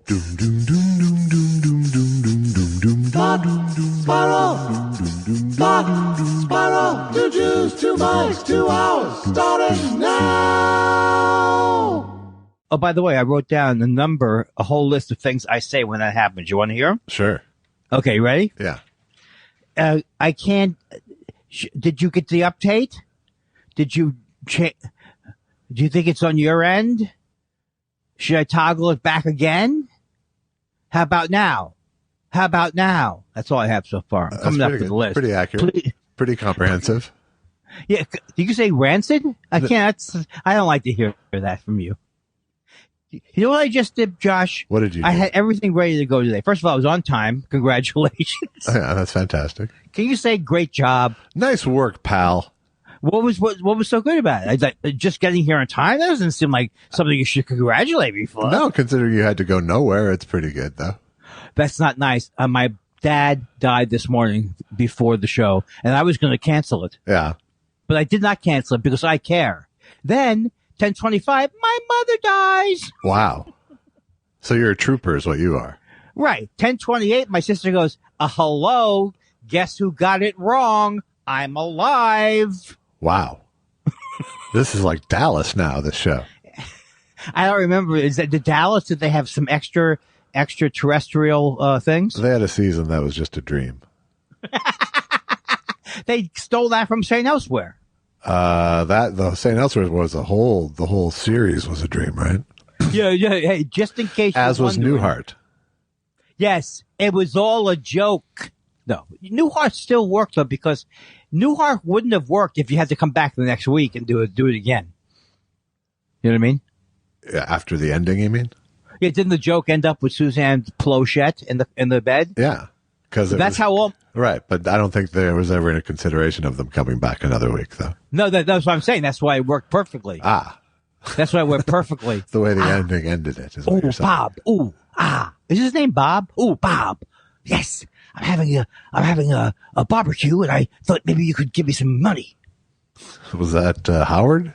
Spiral, 2 Jews, 2 mics, 2 hours, starting now. Oh, by the way, I wrote down a whole list of things I say when that happens. You want to hear them? Sure. Okay, ready? Yeah. I can't. Did you get the update? Did you do you think it's on your end? Should I toggle it back again? How about now? That's all I have so far. I'm coming up with the list. Pretty accurate. Pretty comprehensive. Yeah. Did you say rancid? I can't. I don't like to hear that from you. You know what I just did, Josh? What did you do? I had everything ready to go today. First of all, I was on time. Congratulations. Yeah, that's fantastic. Can you say great job? Nice work, pal. What was so good about it? Just getting here on time? That doesn't seem like something you should congratulate me for. No, considering you had to go nowhere, it's pretty good, though. That's not nice. My dad died this morning before the show, and I was going to cancel it. Yeah. But I did not cancel it because I care. Then, 10:25, my mother dies. Wow. So you're a trooper is what you are. Right. 10:28, my sister goes, hello, guess who got it wrong? I'm alive. Wow. This is like Dallas now, this show. I don't remember. Is that the Dallas? Did they have some extraterrestrial things? They had a season that was just a dream. They stole that from St. Elsewhere. The St. Elsewhere was the whole series was a dream, right? Yeah. Hey, just in case. As was Newhart. Yes, it was all a joke. No, Newhart still worked though, because Newhart wouldn't have worked if you had to come back the next week and do it again. You know what I mean? Yeah, after the ending, you mean? Yeah, didn't the joke end up with Suzanne Plachette in the bed? Yeah, because that's how all. Right, but I don't think there was ever any consideration of them coming back another week, though. No, that's what I'm saying. That's why it worked perfectly. That's why it worked perfectly. The way the ending ended it. Is what you're saying. Bob. Ooh, is his name Bob? Ooh, Bob. Yes, I'm having a barbecue, and I thought maybe you could give me some money. Was that Howard?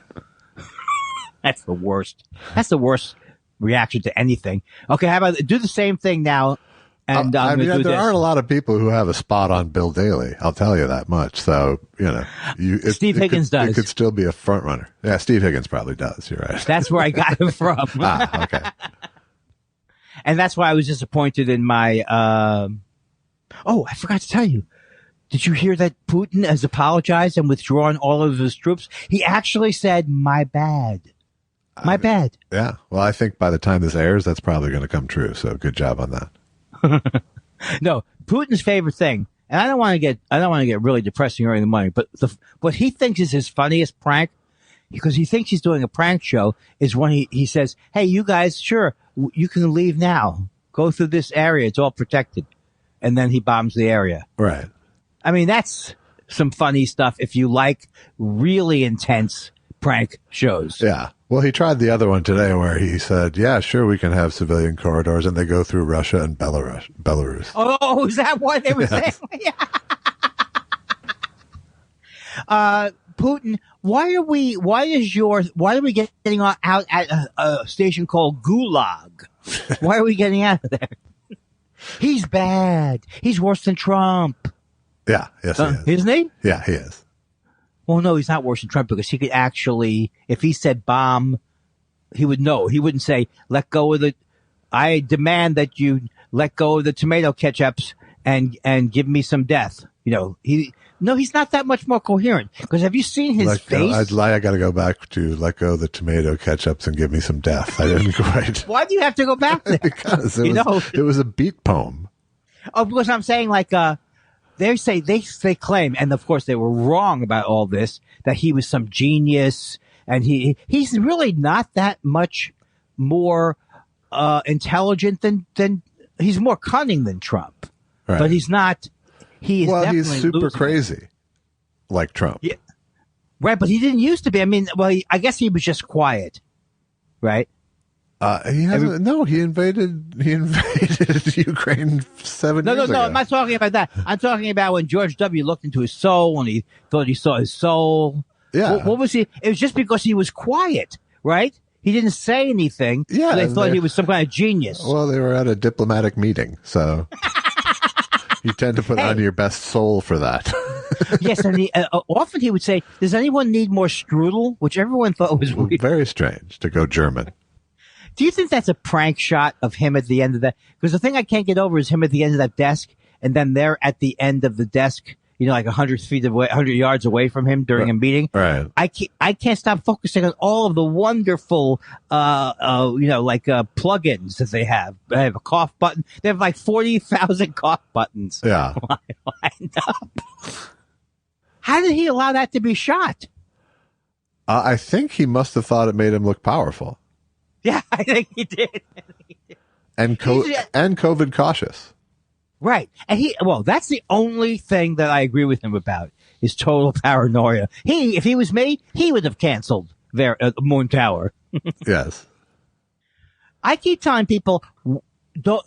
That's the worst. That's the worst reaction to anything. Okay, how about do the same thing now? And I mean, there aren't a lot of people who have a spot on Bill Daly. I'll tell you that much. So, Steve Higgins does. It could still be a front runner. Yeah, Steve Higgins probably does. You're right. That's where I got him from. Okay. And that's why I was disappointed in my. Oh, I forgot to tell you. Did you hear that Putin has apologized and withdrawn all of his troops? He actually said, "My bad." My bad. Yeah. Well, I think by the time this airs, that's probably going to come true. So good job on that. No, Putin's favorite thing, and I don't want to get really depressing or anything, money, but what he thinks is his funniest prank, because he thinks he's doing a prank show, is when he says, "Hey, you guys, sure, you can leave now. Go through this area; it's all protected," and then he bombs the area. Right. I mean, that's some funny stuff if you like really intense prank shows. Yeah. Well, he tried the other one today where he said, yeah, sure, we can have civilian corridors, and they go through Russia and Belarus. Oh, is that what they were saying? Putin, why are we getting out at a station called Gulag? Why are we getting out of there? He's bad. He's worse than Trump. Yeah. Yes, he is. Isn't he? Yeah, he is. Well, no, he's not worse than Trump, because he could actually, if he said bomb, he would know. He wouldn't say, I demand that you let go of the tomato ketchups and give me some death. He's not that much more coherent, because have you seen his face? I got to go back to let go of the tomato ketchups and give me some death. I didn't quite. Why do you have to go back there? Because it was a beat poem. Oh, because I'm saying they claim, and of course they were wrong about all this, that he was some genius, and he's really not that much more intelligent than he's more cunning than Trump, right. But he's not. He's super crazy, like Trump. Yeah, right. But he didn't used to be. I mean, I guess he was just quiet, right? He invaded Ukraine 7 years ago. No, I'm not talking about that. I'm talking about when George W. looked into his soul and he thought he saw his soul. Yeah. What was he? It was just because he was quiet, right? He didn't say anything. Yeah, so they thought he was some kind of genius. Well, they were at a diplomatic meeting, so you tend to put on your best soul for that. Yes, and often he would say, "Does anyone need more strudel?" Which everyone thought was weird. Very strange to go German. Do you think that's a prank shot of him at the end of that? Because the thing I can't get over is him at the end of that desk, and then they're at the end of the desk, like 100 feet away, 100 yards away from him during a meeting. Right. I can't stop focusing on all of the wonderful, plugins that they have. They have a cough button. They have like 40,000 cough buttons. Yeah. Lined up. How did he allow that to be shot? I think he must have thought it made him look powerful. Yeah, I think he did. And COVID cautious. Right. And that's the only thing that I agree with him about is total paranoia. If he was me, he would have canceled their Moon Tower. Yes. I keep telling people,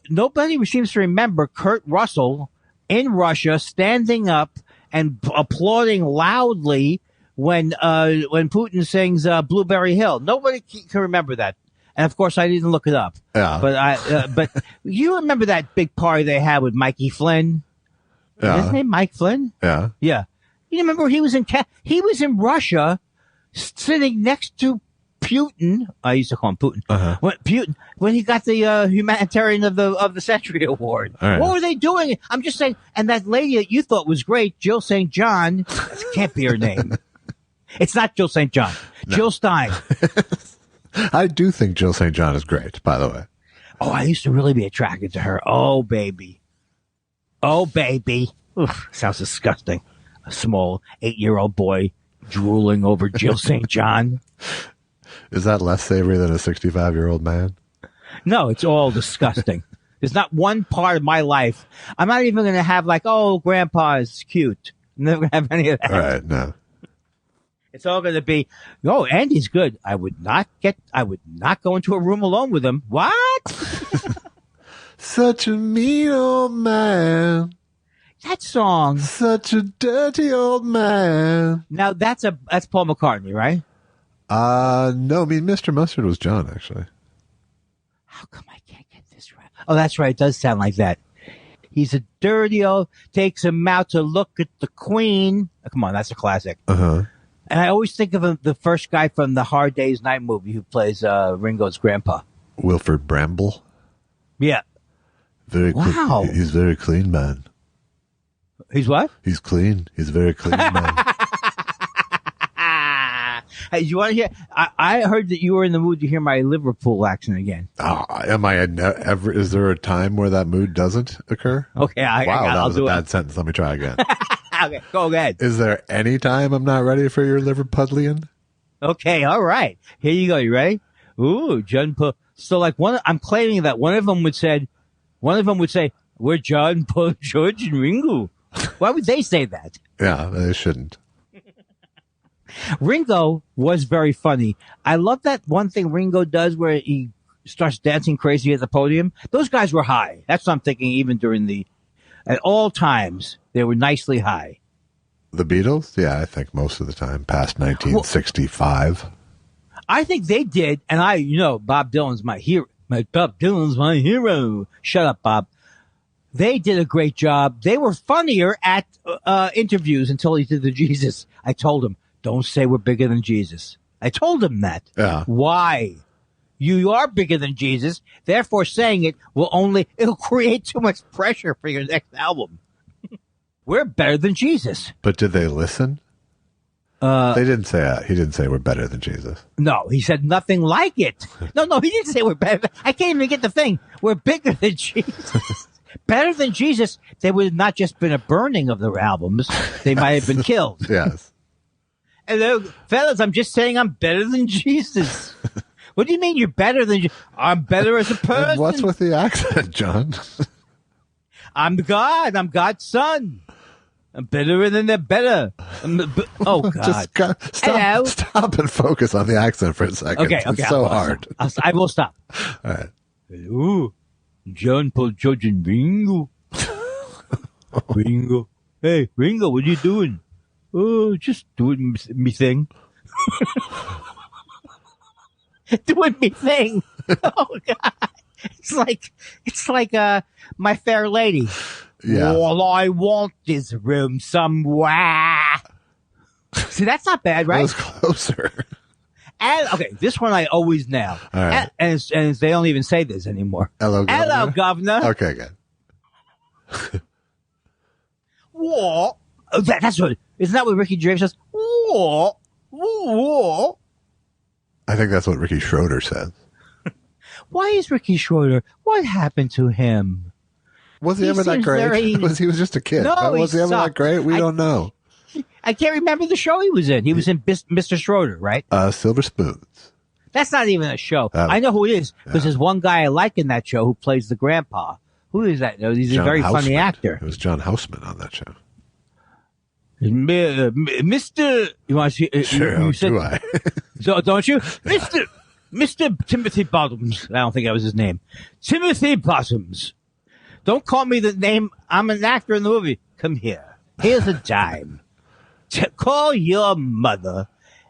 nobody seems to remember Kurt Russell in Russia standing up and applauding loudly when Putin sings Blueberry Hill. Nobody can remember that. And of course, I didn't look it up. Yeah. But you remember that big party they had with Mikey Flynn? Yeah. Is his name Mike Flynn? Yeah. Yeah. You remember he was in Russia, sitting next to Putin. I used to call him Putin. Putin, when he got the humanitarian of the Century Award. Right. What were they doing? I'm just saying. And that lady that you thought was great, Jill St. John, that can't be her name. It's not Jill St. John. No. Jill Stein. I do think Jill St. John is great, by the way. Oh, I used to really be attracted to her. Oh, baby. Oof, sounds disgusting. A small 8-year-old boy drooling over Jill St. John. Is that less savory than a 65-year-old man? No, it's all disgusting. There's not one part of my life. I'm not even going to have grandpa is cute. I'm never going to have any of that. All right, no. It's all going to be, Andy's good. I would not go into a room alone with him. What? Such a mean old man. That song. Such a dirty old man. Now that's Paul McCartney, right? No, Mr. Mustard was John, actually. How come I can't get this right? Oh, that's right. It does sound like that. He's a dirty old, takes him out to look at the Queen. Oh, come on, that's a classic. Uh-huh. And I always think of the first guy from the Hard Day's Night movie who plays Ringo's grandpa. Wilford Bramble? Yeah. Wow. He's very clean, man. He's what? He's clean. He's a very clean man. Hey, you want to hear? I heard that you were in the mood to hear my Liverpool accent again. Oh, am I ever? Is there a time where that mood doesn't occur? Okay, that was a bad sentence. Let me try again. Okay, go ahead. Is there any time I'm not ready for your Liverpudlian? Okay, all right. Here you go. You ready? Ooh, John Paul. So I'm claiming that one of them would say, "We're John, Paul, George, and Ringo." Why would they say that? Yeah, they shouldn't. Ringo was very funny. I love that one thing Ringo does where he starts dancing crazy at the podium. Those guys were high. That's what I'm thinking. Even at all times, they were nicely high. The Beatles? Yeah, I think most of the time, past 1965. I think they did. And Bob Dylan's my hero. Bob Dylan's my hero. Shut up, Bob. They did a great job. They were funnier at interviews until he did the Jesus. I told him, don't say we're bigger than Jesus. I told him that. Yeah. Why? You are bigger than Jesus. Therefore, saying it it'll create too much pressure for your next album. We're better than Jesus. But did they listen? They didn't say that. He didn't say we're better than Jesus. No, he said nothing like it. No, he didn't say we're better. I can't even get the thing. We're bigger than Jesus. Better than Jesus. There would have not just been a burning of their albums. They might have been killed. Yes. Hello, fellas, I'm just saying I'm better than Jesus. What do you mean you're better than I'm better as a person. And what's with the accent, John? I'm God. I'm God's son. I'm better than they're better. Oh, God. Stop and focus on the accent for a second. Okay. It's so hard. I will stop. All right. Hello, John, Paul, George, and Ringo. Ringo. Hey, Ringo, what are you doing? Oh, just doing me thing. doing me thing. Oh God. It's like My Fair Lady. Yeah. All I want is room somewhere. See, that's not bad, right? That was closer. And okay, this one I always nail. All right. And they don't even say this anymore. Hello, Governor. Hello, Governor. Okay, good. What? Oh, that's what. Isn't that what Ricky Gervais says? What? What? I think that's what Ricky Schroeder says. Why is Ricky Schroeder? What happened to him? Was he ever that seems great? very- Was he was just a kid? No, was he he ever that sucked. great? We don't know. I can't remember the show he was in. He was in Mr. Schroeder, right? Silver Spoons. That's not even a show. I know who it is because there's one guy I like in that show who plays the grandpa. Who is that? He's a John very Houseman. funny actor. It was John Houseman on that show. Mr. You want to see? Sure, you said, do I? So don't you, Mr. Timothy Bottoms? I don't think that was his name. Timothy Bottoms. Don't call me the name. I'm an actor in the movie. Come here. Here's a dime. Call your mother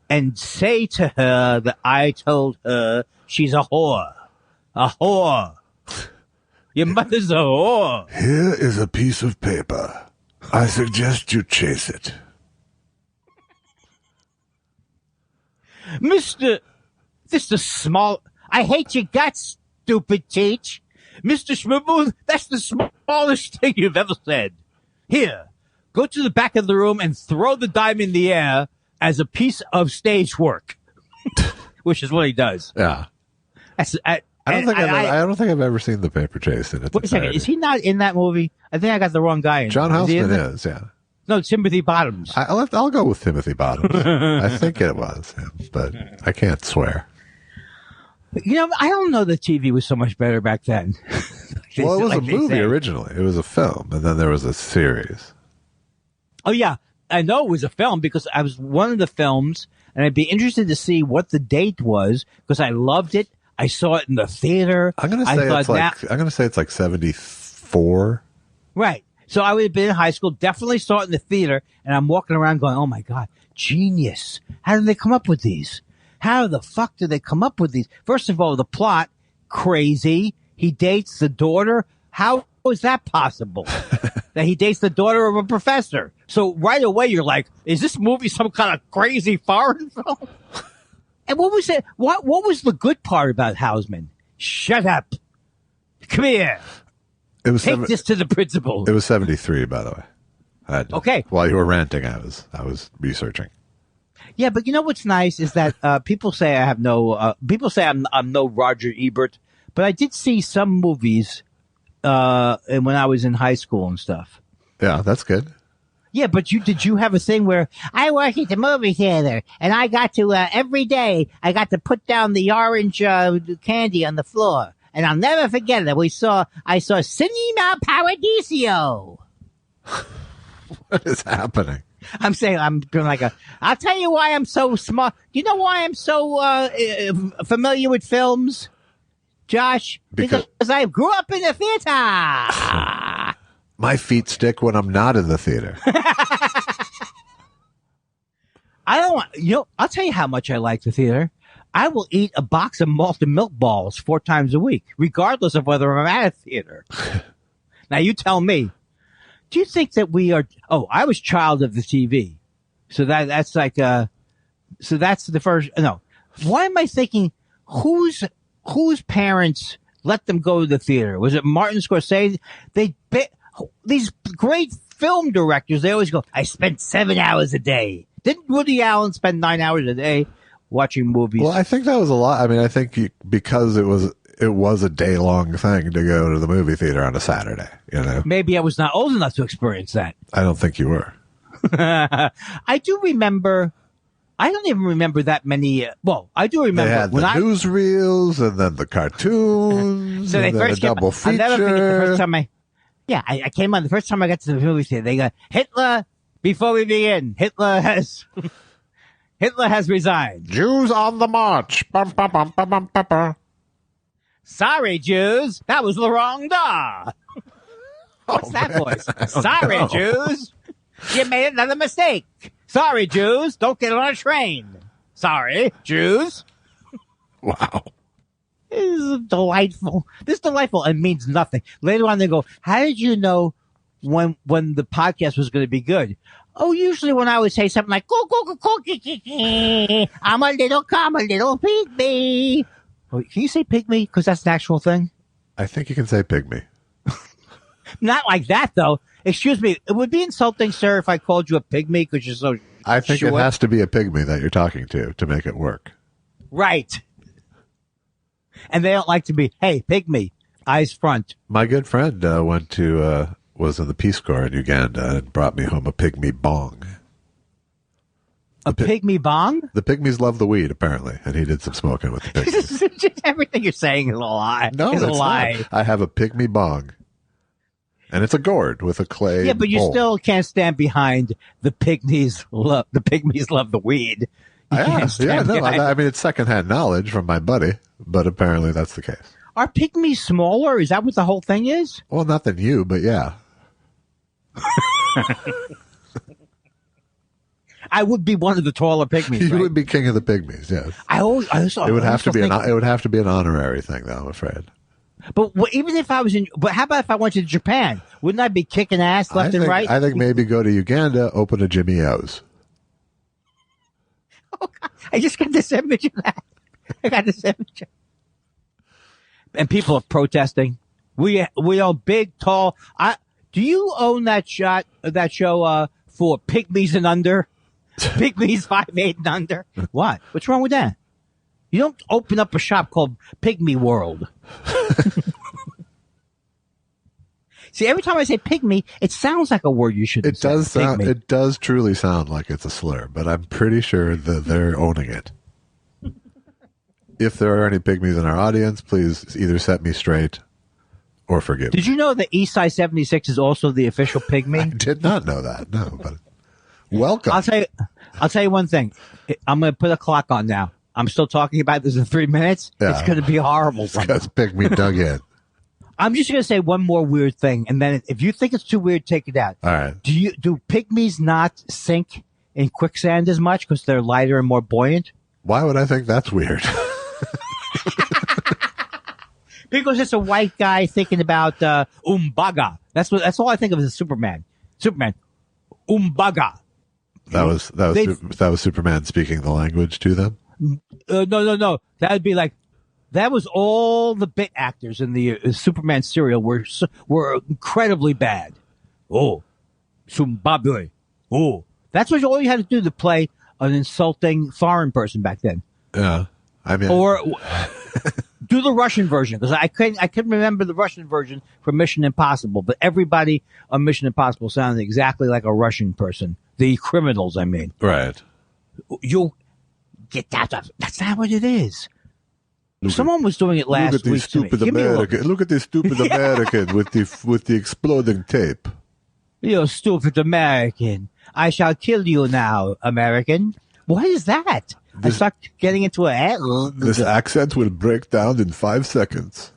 and say to her that I told her she's a whore. A whore. Your mother's a whore. Here is a piece of paper. I suggest you chase it. Mr. Small. I hate your guts, stupid teach. Mr. Schmibble, that's the smallest thing you've ever said. Here, go to the back of the room and throw the dime in the air as a piece of stage work, which is what he does. Yeah. I I don't think I've ever seen the paper chase in its wait a second. entirety. Is he not in that movie? I think I got the wrong guy in. John Is he in Houseman it? is, yeah. No, Timothy Bottoms. I'll go with Timothy Bottoms. I think it was him, but I can't swear. You know, I don't know that TV was so much better back then. Well, it was Like a they movie say. originally. It was a film, and then there was a series. Oh yeah, I know it was a film because I was one of the films, and I'd be interested to see what the date was because I loved it. I saw it in the theater. I'm gonna say it's like 74. Right. So I would have been in high school, definitely saw it in the theater, and I'm walking around going, "Oh my God, genius! How did they come up with these? How the fuck did they come up with these?" First of all, the plot, crazy. He dates the daughter. How is that possible? That he dates the daughter of a professor. So right away you're like, is this movie some kind of crazy foreign film? And what was it? What was the good part about Houseman? Shut up. Come here. It was Take this to the principal. It was 73, by the way. Okay. While you were ranting, I was researching. Yeah, but you know what's nice is that people say I have no. People say I'm no Roger Ebert, but I did see some movies when I was in high school and stuff. Yeah, that's good. Yeah, but did you have a thing where I worked at the movie theater and I got to every day I got to put down the orange candy on the floor, and I'll never forget it. I saw Cinema Paradiso. What is happening? I'm saying I'm doing I'll tell you why I'm so smart. Do you know why I'm so familiar with films, Josh? Because I grew up in the theater. My feet stick when I'm not in the theater. I'll tell you how much I like the theater. I will eat a box of malted milk balls 4 times a week, regardless of whether I'm at a theater. Now you tell me. Do you think that we are? Oh, I was child of the TV, so that's like so that's the first. No, why am I thinking whose parents let them go to the theater? Was it Martin Scorsese? These great film directors. They always go, "I spent 7 hours a day." Didn't Woody Allen spend 9 hours a day watching movies? Well, I think that was a lot. I mean, I think because it was a day-long thing to go to the movie theater on a Saturday, you know? Maybe I was not old enough to experience that. I don't think you were. I do remember. I don't even remember that many. I do remember They had the newsreels and then the cartoons. So they and then first a double feature. I'll never forget the first time I came on. The first time I got to the movie theater, they go, Hitler. Before we begin, Hitler has resigned. Jews on the march. Bum, bum, bum, bum, bum, bum, bum. Sorry, Jews. That was the wrong door. What's that voice? Sorry, Jews. You made another mistake. Sorry, Jews. Don't get on a train. Sorry, Jews. Wow. This is delightful. This is delightful and means nothing. Later on, they go, how did you know when the podcast was going to be good? Oh, usually when I would say something like, go, go, go, go, I'm a little pygmy. Oh, can you say pygmy? Because that's an actual thing. I think you can say pygmy. Not like that, though. Excuse me. It would be insulting, sir, if I called you a pygmy because you're so I think short. it has to be a pygmy that you're talking to make it work. Right. And they don't like to be, hey, pygmy, eyes front. My good friend was in the Peace Corps in Uganda and brought me home a pygmy bong. A pygmy bong? The pygmies love the weed, apparently, and he did some smoking with the pygmies. Just everything you're saying is a lie. No, it's a it's lie. not. I have a pygmy bong. And it's a gourd with a clay Yeah, but you bowl. still can't stand behind the pygmies love the weed. I mean, it's secondhand knowledge from my buddy, but apparently that's the case. Are pygmies smaller? Is that what the whole thing is? Well, not than you, but yeah. I would be one of the taller pygmies. You right? would be king of the pygmies, yes. It would have to be an honorary thing, though, I'm afraid. But even if I was but how about if I went to Japan? Wouldn't I be kicking ass left and right? I think maybe go to Uganda, open a Jimmy O's. Oh, God. I just got this image of that. I got this image. And people are protesting. We are big, tall. Do you own that show for pygmies and under? Pygmies 5'8" and under? What? What's wrong with that? You don't open up a shop called Pygmy World. See, every time I say pygmy, it sounds like a word you shouldn't say. It does truly sound like it's a slur, but I'm pretty sure that they're owning it. If there are any pygmies in our audience, please either set me straight or forgive me. Did you know that Eastside 76 is also the official pygmy? I did not know that. No, but welcome. I'll tell you one thing. I'm going to put a clock on now. I'm still talking about this in 3 minutes. Yeah. It's going to be horrible. Because pygmy dug in. I'm just going to say one more weird thing, and then if you think it's too weird, take it out. All right. Do pygmies not sink in quicksand as much because they're lighter and more buoyant? Why would I think that's weird? Because it's a white guy thinking about Umbaga. That's all I think of as Superman. Superman, Umbaga. That was Superman speaking the language to them. No. That would be like, that was all the bit actors in the Superman serial were incredibly bad. Oh, Zimbabwe. Oh, that's what all you had to do to play an insulting foreign person back then. Yeah, I mean, or do the Russian version, because I couldn't remember the Russian version for Mission Impossible, but everybody on Mission Impossible sounded exactly like a Russian person. The criminals, I mean. Right. You get out of. That's not what it is. Someone was doing it last week. Look at this stupid American with the exploding tape. You stupid American! I shall kill you now, American. What is that? I start getting into This accent will break down in 5 seconds.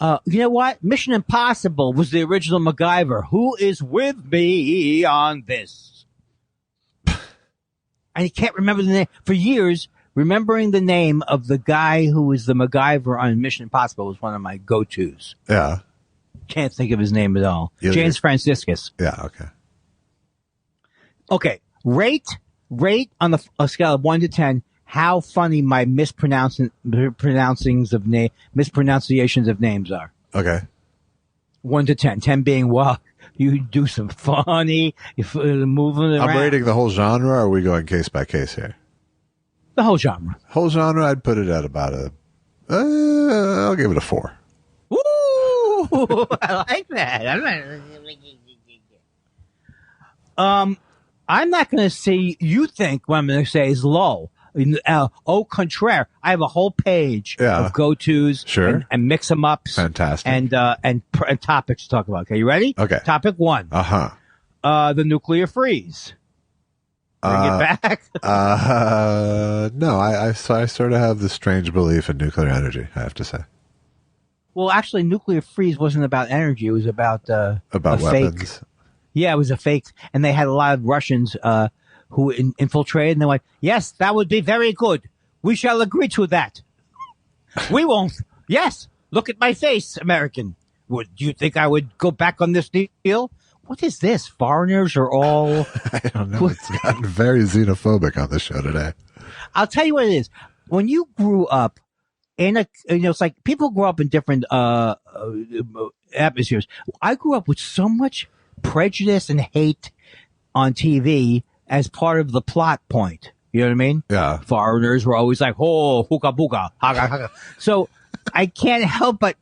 You know what? Mission Impossible was the original MacGyver. Who is with me on this? I can't remember the name. For years, remembering the name of the guy who was the MacGyver on Mission Impossible was one of my go-tos. Yeah. Can't think of his name at all. Yeah, James Franciscus. Yeah, okay. Okay. Rate on a scale of 1 to 10 how funny my mispronunciations of names are. Okay. 1 to 10. 10 being, well, you do some funny, moving around. I'm rating the whole genre, or are we going case by case here? The whole genre. Whole genre, I'd put it at about I'll give it a 4. Ooh, I like that. I'm not going to say, you think what I'm going to say is low. Au contraire, I have a whole page of go-tos and mix-em-ups. Fantastic. And topics to talk about. Okay, you ready? Okay. Topic 1. The nuclear freeze. Bring it back. No, I sort of have this strange belief in nuclear energy, I have to say. Well, actually, nuclear freeze wasn't about energy. It was about weapons. Fake. Yeah, it was a fake. And they had a lot of Russians who infiltrated, and they're like, yes, that would be very good. We shall agree to that. We won't. Yes, look at my face, American. Do you think I would go back on this deal? What is this? Foreigners are all... I don't know. It's gotten very xenophobic on the show today. I'll tell you what it is. When you grew up it's like people grow up in different atmospheres. I grew up with so much prejudice and hate on TV as part of the plot point. You know what I mean? Yeah. Foreigners were always like, oh, hookah booga, haga, haga. So I can't help but,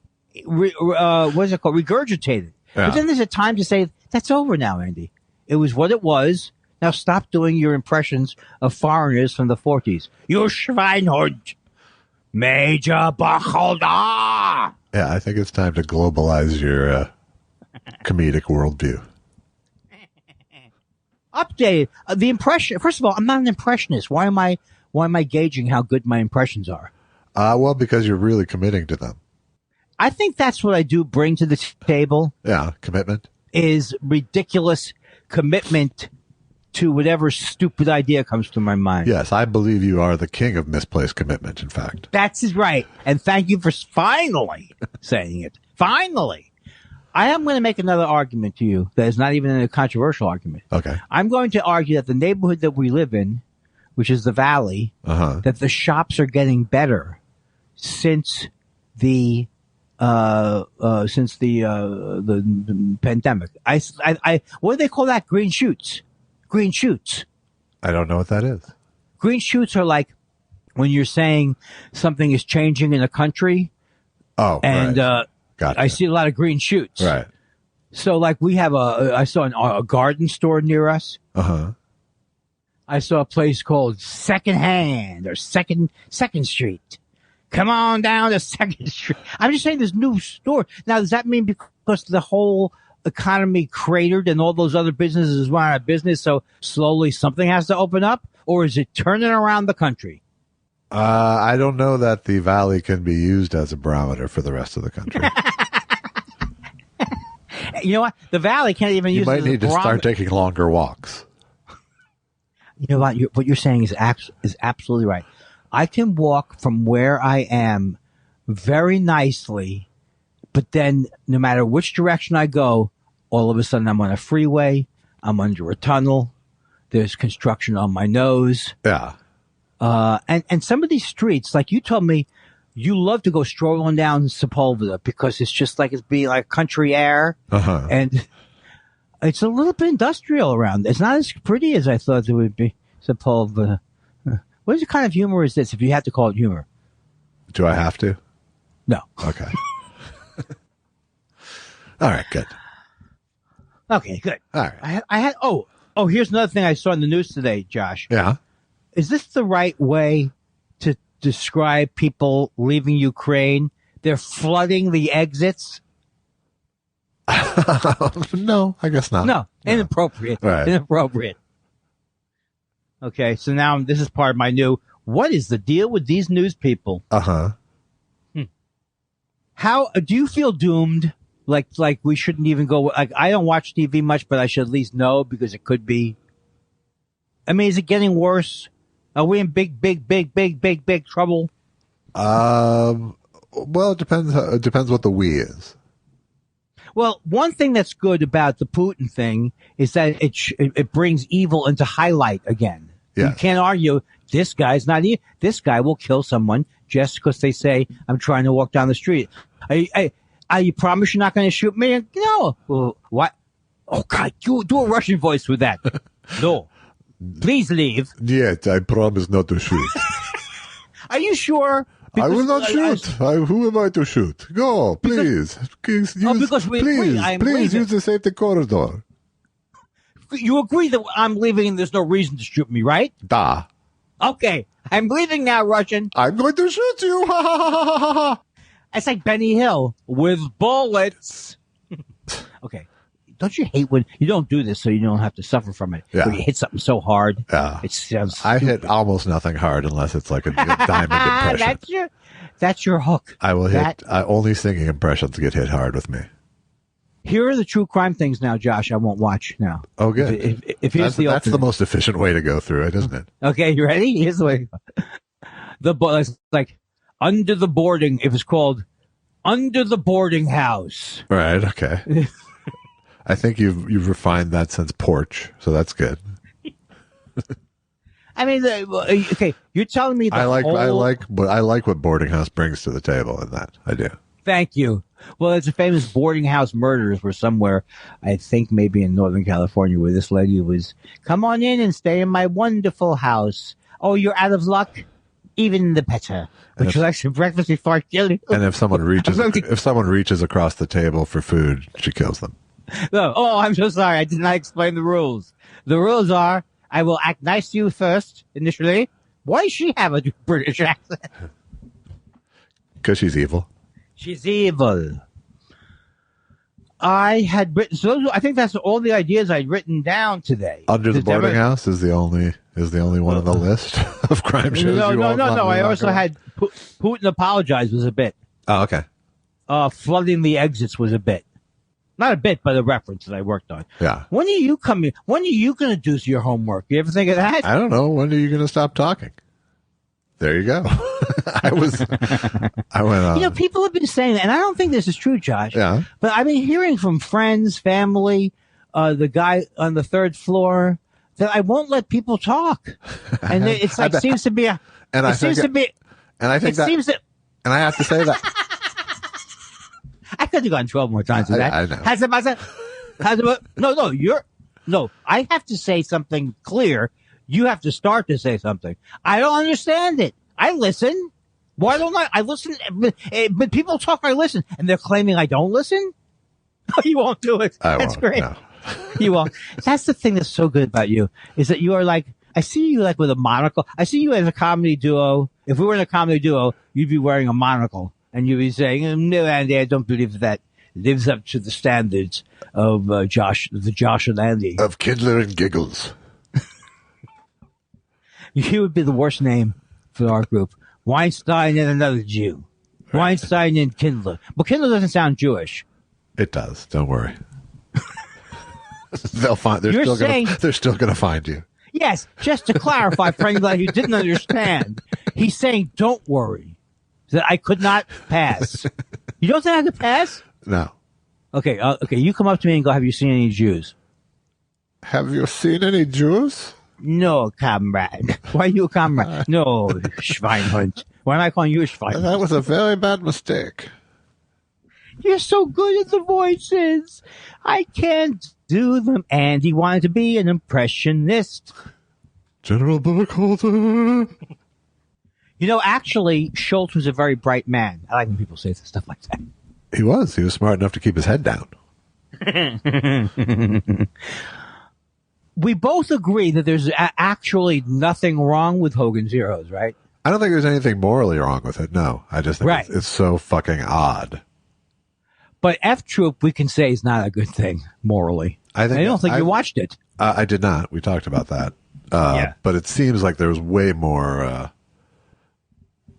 what's it called? Regurgitate it. Yeah. But then there's a time to say, that's over now, Andy. It was what it was. Now stop doing your impressions of foreigners from the 40s. You Schweinhund. Major Bachelda. Yeah, I think it's time to globalize your comedic worldview. Update the impression. First of all, I'm not an impressionist. Why am I gauging how good my impressions are? Well, because you're really committing to them. I think that's what I do bring to the table. Yeah, commitment is ridiculous commitment to whatever stupid idea comes to my mind. Yes, I believe you are the king of misplaced commitment, in fact. That's right. And thank you for finally saying it. Finally. I am going to make another argument to you that is not even a controversial argument. Okay. I'm going to argue that the neighborhood that we live in, which is the Valley, that the shops are getting better since the pandemic. What do they call that? Green shoots. Green shoots. I don't know what that is. Green shoots are like when you're saying something is changing in a country. Oh, and right. Gotcha. I see a lot of green shoots. Right. So like we have I saw a garden store near us. I saw a place called Second Hand or Second Street. Come on down to Second Street. I'm just saying there's new store. Now, does that mean because the whole economy cratered and all those other businesses went out of business, so slowly something has to open up? Or is it turning around the country? I don't know that the Valley can be used as a barometer for the rest of the country. You know what? The Valley can't even use it as a barometer. You might need to start taking longer walks. You know what? What you're saying is absolutely right. I can walk from where I am very nicely, but then no matter which direction I go, all of a sudden I'm on a freeway, I'm under a tunnel, there's construction on my nose. Yeah. And some of these streets, like you told me, you love to go strolling down Sepulveda because it's just like it's being like country air. And it's a little bit industrial around. It's not as pretty as I thought it would be. Sepulveda. What kind of humor is this if you have to call it humor? Do I have to? No. Okay. All right, good. Okay, good. All right. I had here's another thing I saw in the news today, Josh. Yeah. Is this the right way to describe people leaving Ukraine? They're flooding the exits? No, I guess not. No, inappropriate. Right. Inappropriate. Okay, so now this is part of my new, what is the deal with these news people? How do you feel doomed? Like we shouldn't even go, like I don't watch TV much, but I should at least know because it could be. I mean, is it getting worse? Are we in big trouble? Well, it depends. It depends what the we is. Well, one thing that's good about the Putin thing is that it brings evil into highlight again. Yes. You can't argue this guy's not evil. This guy will kill someone just because they say, I'm trying to walk down the street. You promise you're not going to shoot me? No. Well, what? Oh, God, do a Russian voice with that. No. Please leave. Yes, I promise not to shoot. Are you sure? Because I will not shoot. Who am I to shoot? Go, please. Please use the safety corridor. You agree that I'm leaving and there's no reason to shoot me, right? Da. Okay. I'm leaving now, Russian. I'm going to shoot you. It's like Benny Hill with bullets. Okay. Don't you hate when you don't do this so you don't have to suffer from it? Yeah. When you hit something so hard. Yeah. It sounds I hit almost nothing hard unless it's like a diamond impression. That's your hook. I will hit only singing impressions get hit hard with me. Here are the true crime things now, Josh. I won't watch now. Oh, good. If here's That's the most efficient way to go through it, isn't it? Okay, you ready? Here's the way. It's like Under the Boarding. It was called Under the Boarding House. Right. Okay. I think you've refined that since porch, so that's good. I mean, okay, you're telling me I like what boarding house brings to the table in that. I do. Thank you. Well, it's a famous boarding house murders were somewhere, I think maybe in Northern California, where this lady was, come on in and stay in my wonderful house. Oh, you're out of luck? Even the better. Would you like some breakfast before I kill you? And if someone reaches across the table for food, she kills them. No. Oh, I'm so sorry. I did not explain the rules. The rules are, I will act nice to you first, initially. Why does she have a British accent? Because she's evil. She's evil. I had written, so I think that's all the ideas I'd written down today. Under the Boarding House is the only one on the list of crime shows. No. I also had Putin Apologize was a bit. Oh, okay. Flooding the Exits was a bit. Not a bit, but a reference that I worked on. Yeah. When are you coming? When are you going to do your homework? You ever think of that? I don't know. When are you going to stop talking? There you go. I went on. You know, people have been saying that, and I don't think this is true, Josh. Yeah. But I've been hearing from friends, family, the guy on the third floor, that I won't let people talk. And it's like, seems to be a, and it I seems think to be, and I think it that, seems that, and I have to say that. I could have gone 12 more times with that. I know. No, I have to say something clear. You have to start to say something. I don't understand it. I listen. Why don't I listen? But people talk, I listen. And they're claiming I don't listen? You won't do it. That's great. No. You won't. That's the thing that's so good about you, is that you are like, I see you like with a monocle. I see you as a comedy duo. If we were in a comedy duo, you'd be wearing a monocle. And you'd be saying, no, Andy, I don't believe that lives up to the standards of Josh and Andy. Of Kindler and Giggles. You would be the worst name for our group. Weinstein and another Jew. Weinstein and Kindler. But Kindler doesn't sound Jewish. It does. Don't worry. They'll find. They're still gonna find you. Yes. Just to clarify for anybody who didn't understand, he's saying, "Don't worry, that I could not pass." You don't think I could pass? No. Okay. Okay. You come up to me and go, "Have you seen any Jews?" Have you seen any Jews? No, comrade. Why are you a comrade? No, Schweinhund. Why am I calling you a Schweinhund? That was a very bad mistake. You're so good at the voices. I can't do them. And he wanted to be an impressionist. General Burkhalter. You know, actually, Schultz was a very bright man. I like when people say stuff like that. He was. He was smart enough to keep his head down. We both agree that there's actually nothing wrong with Hogan's Heroes, right? I don't think there's anything morally wrong with it. No, I just think right. it's so fucking odd. But F Troop, we can say, is not a good thing morally. I don't think you watched it. I did not. We talked about that. Yeah. But it seems like there was way more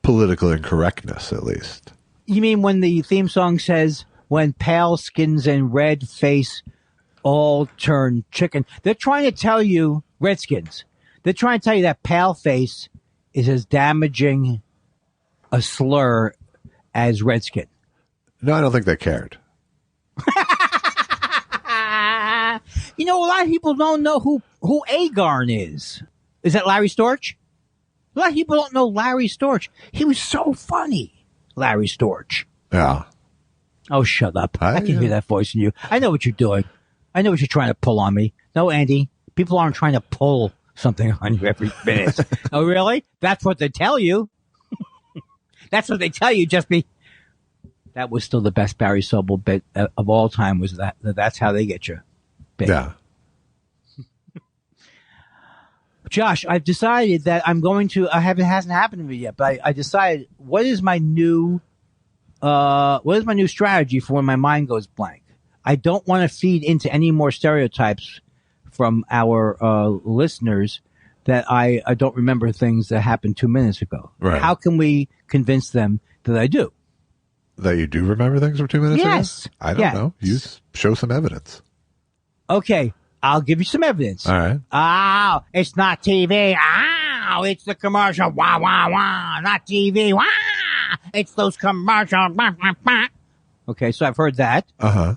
political incorrectness, at least. You mean when the theme song says, when pale skins and red face all turn chicken? They're trying to tell you, Redskins, they're trying to tell you that pale face is as damaging a slur as Redskin. No, I don't think they cared. You know, a lot of people don't know who Agarn is. Is that Larry Storch? A lot of people don't know Larry Storch. He was so funny, Larry Storch. Yeah. Oh, shut up. I can hear that voice in you. I know what you're doing. I know what you're trying to pull on me. No, Andy, people aren't trying to pull something on you every minute. Oh, really? That's what they tell you. That's what they tell you. That was still the best Barry Sobel bit of all time, was that's how they get you. Bit. Yeah. Josh, I've decided that I'm going to, it hasn't happened to me yet, but I decided, what is my new strategy for when my mind goes blank? I don't want to feed into any more stereotypes from our listeners that I don't remember things that happened 2 minutes ago. Right. How can we convince them that I do? That you do remember things from 2 minutes Yes. ago? I don't know. You show some evidence. Okay, I'll give you some evidence. All right. Oh, it's not TV. Oh, it's the commercial. Wah, wah, wah. Not TV. Wah. It's those commercials. Wah, wah, wah. Okay, so I've heard that. Uh-huh.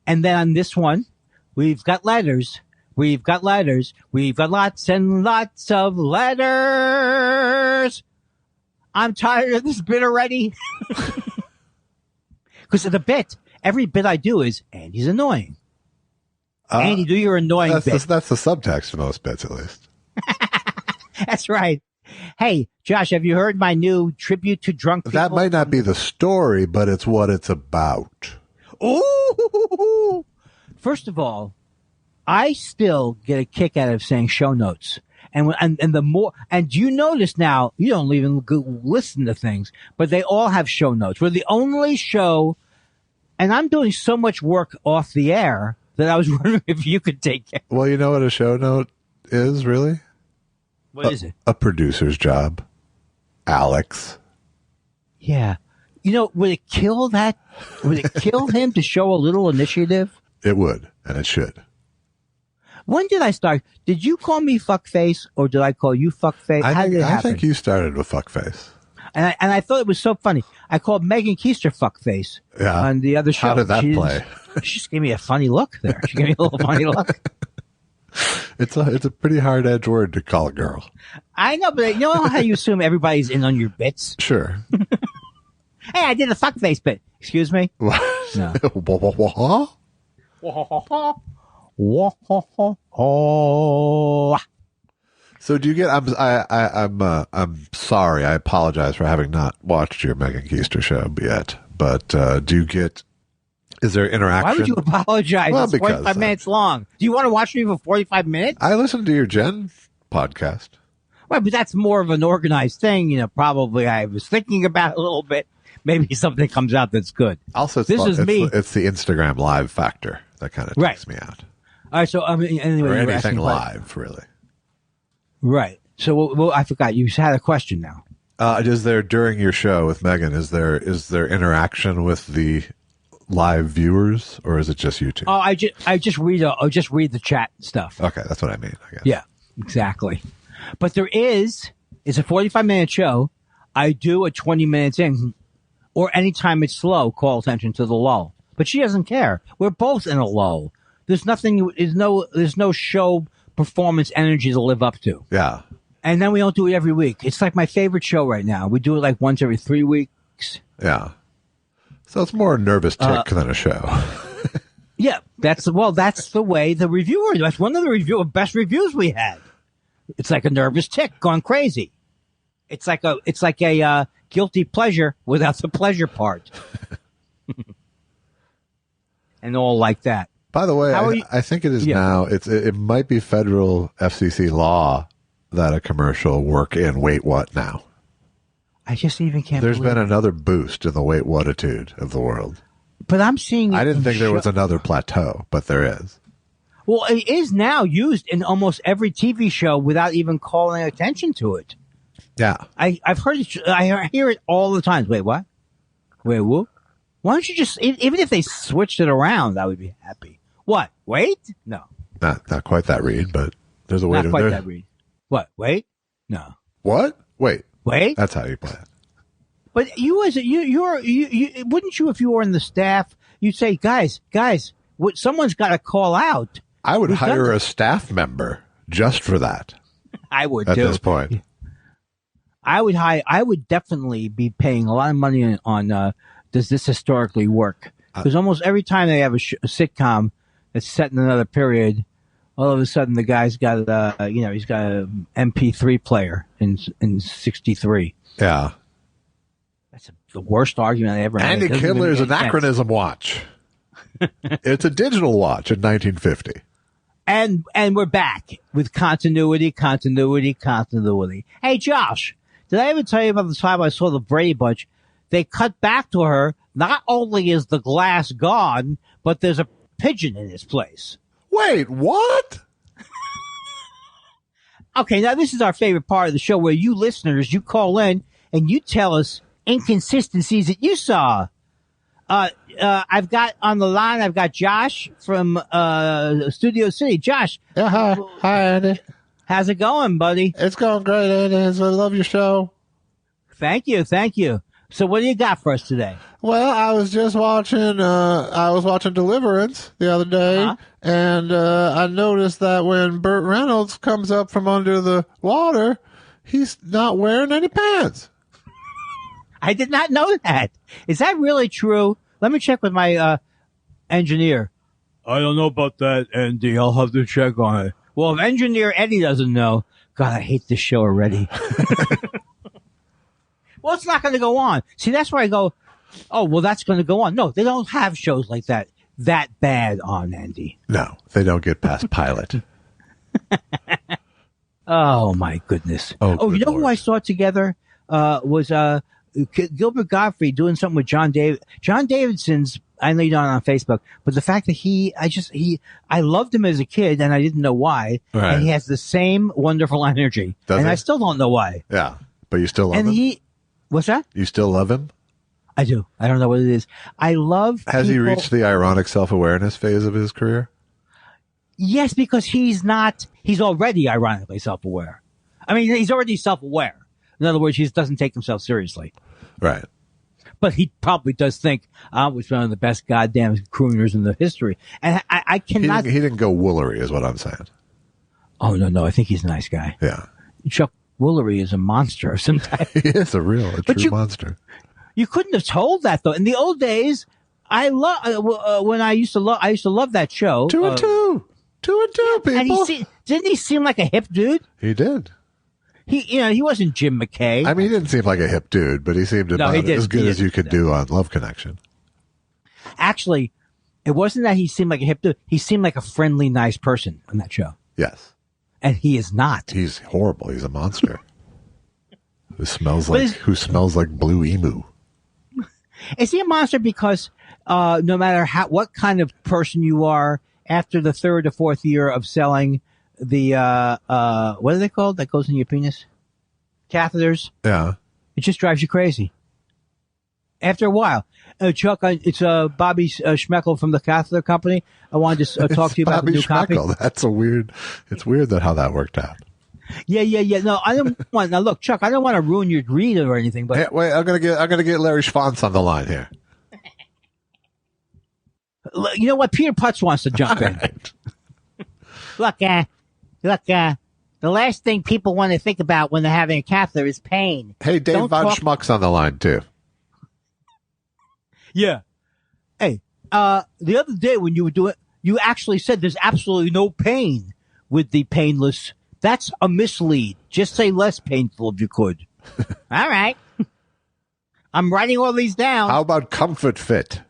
And then on this one, we've got letters. We've got letters. We've got lots and lots of letters. I'm tired of this bit already. Because of the bit. Every bit I do is, Andy's annoying. Andy, do your annoying bit. That's the subtext for most bits, at least. That's right. Hey, Josh, have you heard my new tribute to drunk people? That might not be the story, but it's what it's about. Ooh! First of all, I still get a kick out of saying show notes. And the more, and do you notice now, you don't even listen to things, but they all have show notes. We're the only show, and I'm doing so much work off the air that I was wondering if you could take it. Well, you know what a show note is, really? What is it? A producer's job. Alex. Yeah. You know, would it kill that? Would it kill him to show a little initiative? It would, and it should. When did I start? Did you call me fuckface, or did I call you fuckface? How did it happen? I think you started with fuckface. And I thought it was so funny. I called Megan Keister fuckface on the other show. How did that play? She just gave me a funny look there. She gave me a little funny look. It's a pretty hard edge word to call a girl. I know, but you know how you assume everybody's in on your bits? Sure. Hey, I did a fuckface bit. Excuse me? What? No. So do you get? I'm sorry. I apologize for having not watched your Megan Keister show yet. But do you get? Is there interaction? Why would you apologize? Well, it's because 45 minutes long. Do you want to watch me for 45 minutes? I listened to your Jen podcast. Well, but that's more of an organized thing. You know, probably I was thinking about it a little bit. Maybe something comes out that's good. Also, is me. It's the Instagram live factor that kind of takes me out. All right. So, anyway, or you were anything asking live, really. Right. So, well, I forgot. You had a question now. Is there, during your show with Megan, is there interaction with the live viewers, or is it just you two? Oh, I just read the chat stuff. Okay, that's what I mean, I guess. Yeah, exactly. But it's a 45-minute show. I do a 20 minutes in, or anytime it's slow, call attention to the lull. But she doesn't care. We're both in a lull. There's no show performance energy to live up to. Yeah. And then we don't do it every week. It's like my favorite show right now. We do it like once every 3 weeks. Yeah. So it's more a nervous tick than a show. Yeah, that's the way the reviewer. That's one of the best reviews we had. It's like a nervous tick gone crazy. It's like a guilty pleasure without the pleasure part, and all like that. By the way, I think it is now. It might be federal FCC law that a commercial work in Wait What now. I just even can't. There's been another boost in the wait whatitude of the world. But I'm seeing. I didn't think there was another plateau, but there is. Well, it is now used in almost every TV show without even calling attention to it. Yeah, I've heard it. I hear it all the time. Wait, what? Wait, whoop? Why don't you just? Even if they switched it around, I would be happy. What? Wait? No. Not quite that read, but there's a way not to. Not quite that read. What? Wait? No. What? Wait. Wait. That's how you play it. But you wouldn't you, if you were in the staff, you'd say, guys, someone's got to call out. I would hire a staff member just for that. I would at too. this point. I would definitely be paying a lot of money on does this historically work? Because almost every time they have a sitcom that's set in another period, all of a sudden the guy's got he's got an MP3 player in 63. Yeah. That's the worst argument I ever had. Andy Kindler's anachronism watch. It's a digital watch in 1950. And we're back with continuity. Hey, Josh, did I ever tell you about the time I saw the Brady Bunch? They cut back to her. Not only is the glass gone, but there's a pigeon in its place. Wait, what? Okay, now this is our favorite part of the show where you listeners, you call in and you tell us inconsistencies that you saw. I've got on the line, I've got Josh from Studio City. Josh. Yeah, hi, Andy. How's it going, buddy? It's going great, Andy. I love your show. Thank you. So what do you got for us today? Well, I was just watching Deliverance the other day, and I noticed that when Burt Reynolds comes up from under the water, he's not wearing any pants. I did not know that. Is that really true? Let me check with my engineer. I don't know about that, Andy. I'll have to check on it. Well, if engineer Eddie doesn't know, God, I hate this show already. Well, it's not going to go on. See, that's where I go, oh, well, that's going to go on. No, they don't have shows like that bad on, Andy. No, they don't get past pilot. Oh, my goodness. Oh, you know who I saw together was Gilbert Gottfried doing something with John David. John Davidson's, I know you're not on Facebook, but the fact that I loved him as a kid and I didn't know why. Right. And he has the same wonderful energy. I still don't know why. Yeah. But you still love him? What's that? You still love him? I do. I don't know what it is. I love Has he reached the ironic self-awareness phase of his career? Yes, because he's already ironically self-aware. I mean, he's already self-aware. In other words, he doesn't take himself seriously. Right. But he probably does think I was one of the best goddamn crooners in the history. And I cannot. He didn't go Woolery, is what I'm saying. Oh, no. I think he's a nice guy. Yeah. Chuck Woolery is a monster of some type. He is a true monster. You couldn't have told that, though. In the old days, I used to love that show. 2 and 2. 2 and 2, people. And didn't he seem like a hip dude? He did. He wasn't Jim McKay. I mean, he didn't seem like a hip dude, but he seemed about as good as you could do on Love Connection. Actually, it wasn't that he seemed like a hip dude. He seemed like a friendly, nice person on that show. Yes. And he is not. He's horrible. He's a monster. Who smells like blue emu. Is he a monster because no matter what kind of person you are, after the third or fourth year of selling the what are they called that goes in your penis? Catheters. Yeah. It just drives you crazy. After a while. Chuck, it's Bobby Schmeckel from the Catheter Company. I wanted to talk to you about the new copy. That's it's weird that how that worked out. Yeah. No, I don't want. Now, look, Chuck, I don't want to ruin your read or anything, but hey, wait, I'm gonna get Larry Schwantz on the line here. You know what? Peter Putz wants to jump in. Right. Look. The last thing people want to think about when they're having a catheter is pain. Hey, Dave Von Schmuck's on the line too. Yeah. Hey, the other day when you were doing, you actually said there's absolutely no pain with the painless. That's a mislead. Just say less painful if you could. All right. I'm writing all these down. How about Comfort Fit?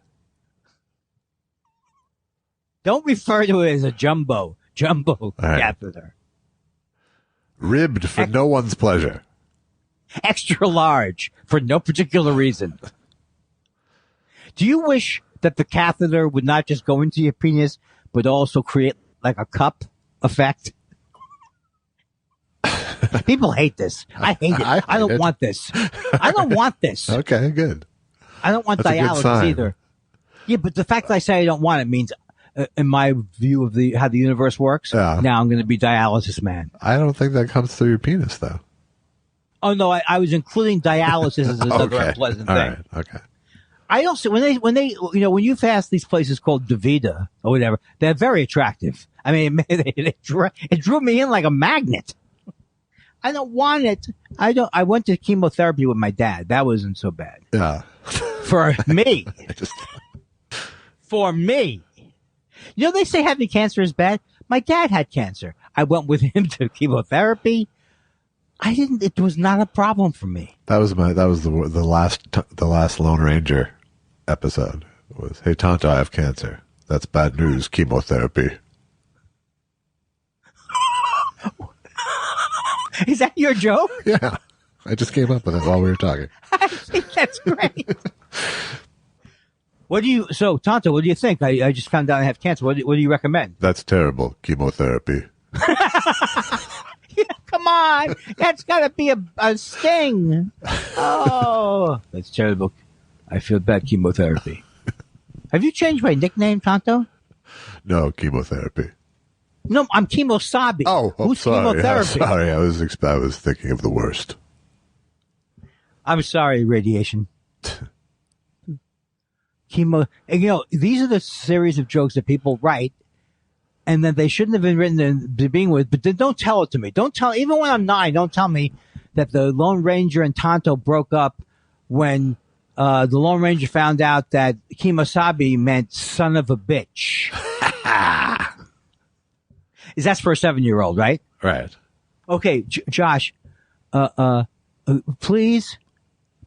Don't refer to it as a jumbo catheter. Ribbed for no one's pleasure. Extra large for no particular reason. Do you wish that the catheter would not just go into your penis, but also create like a cup effect? People hate this. I hate it. I don't want this. I don't want this. Okay, good. I don't want dialysis either. Yeah, but the fact that I say I don't want it means, in my view of how the universe works, now I'm going to be dialysis man. I don't think that comes through your penis, though. Oh no, I was including dialysis as another unpleasant thing. Right. Okay. I also when they when you pass these places called DaVita or whatever, they're very attractive. I mean, it drew me in like a magnet. I don't want it. I went to chemotherapy with my dad. That wasn't so bad. Yeah. For me. For me. You know, they say having cancer is bad. My dad had cancer. I went with him to chemotherapy. It was not a problem for me. That was the last Lone Ranger episode. It was, hey, Tonto, I have cancer. That's bad news, chemotherapy. Is that your joke? Yeah. I just came up with it while we were talking. I think that's great. So Tonto, what do you think? I just found out I have cancer. What do you recommend? That's terrible, chemotherapy. Yeah, come on. That's got to be a sting. Oh, that's terrible. I feel bad. Chemotherapy. Have you changed my nickname, Tonto? No, chemotherapy. No, I'm Kemosabe. Oh, who's sorry. chemotherapy? Sorry, I was thinking of the worst. I'm sorry, radiation. Chemo. And, these are the series of jokes that people write, and then they shouldn't have been written to begin with. But then don't tell it to me. Don't tell. Even when I'm 9, don't tell me that the Lone Ranger and Tonto broke up when the Lone Ranger found out that Kemosabe meant son of a bitch. That's for a 7-year-old, right? Right. Okay, Josh, please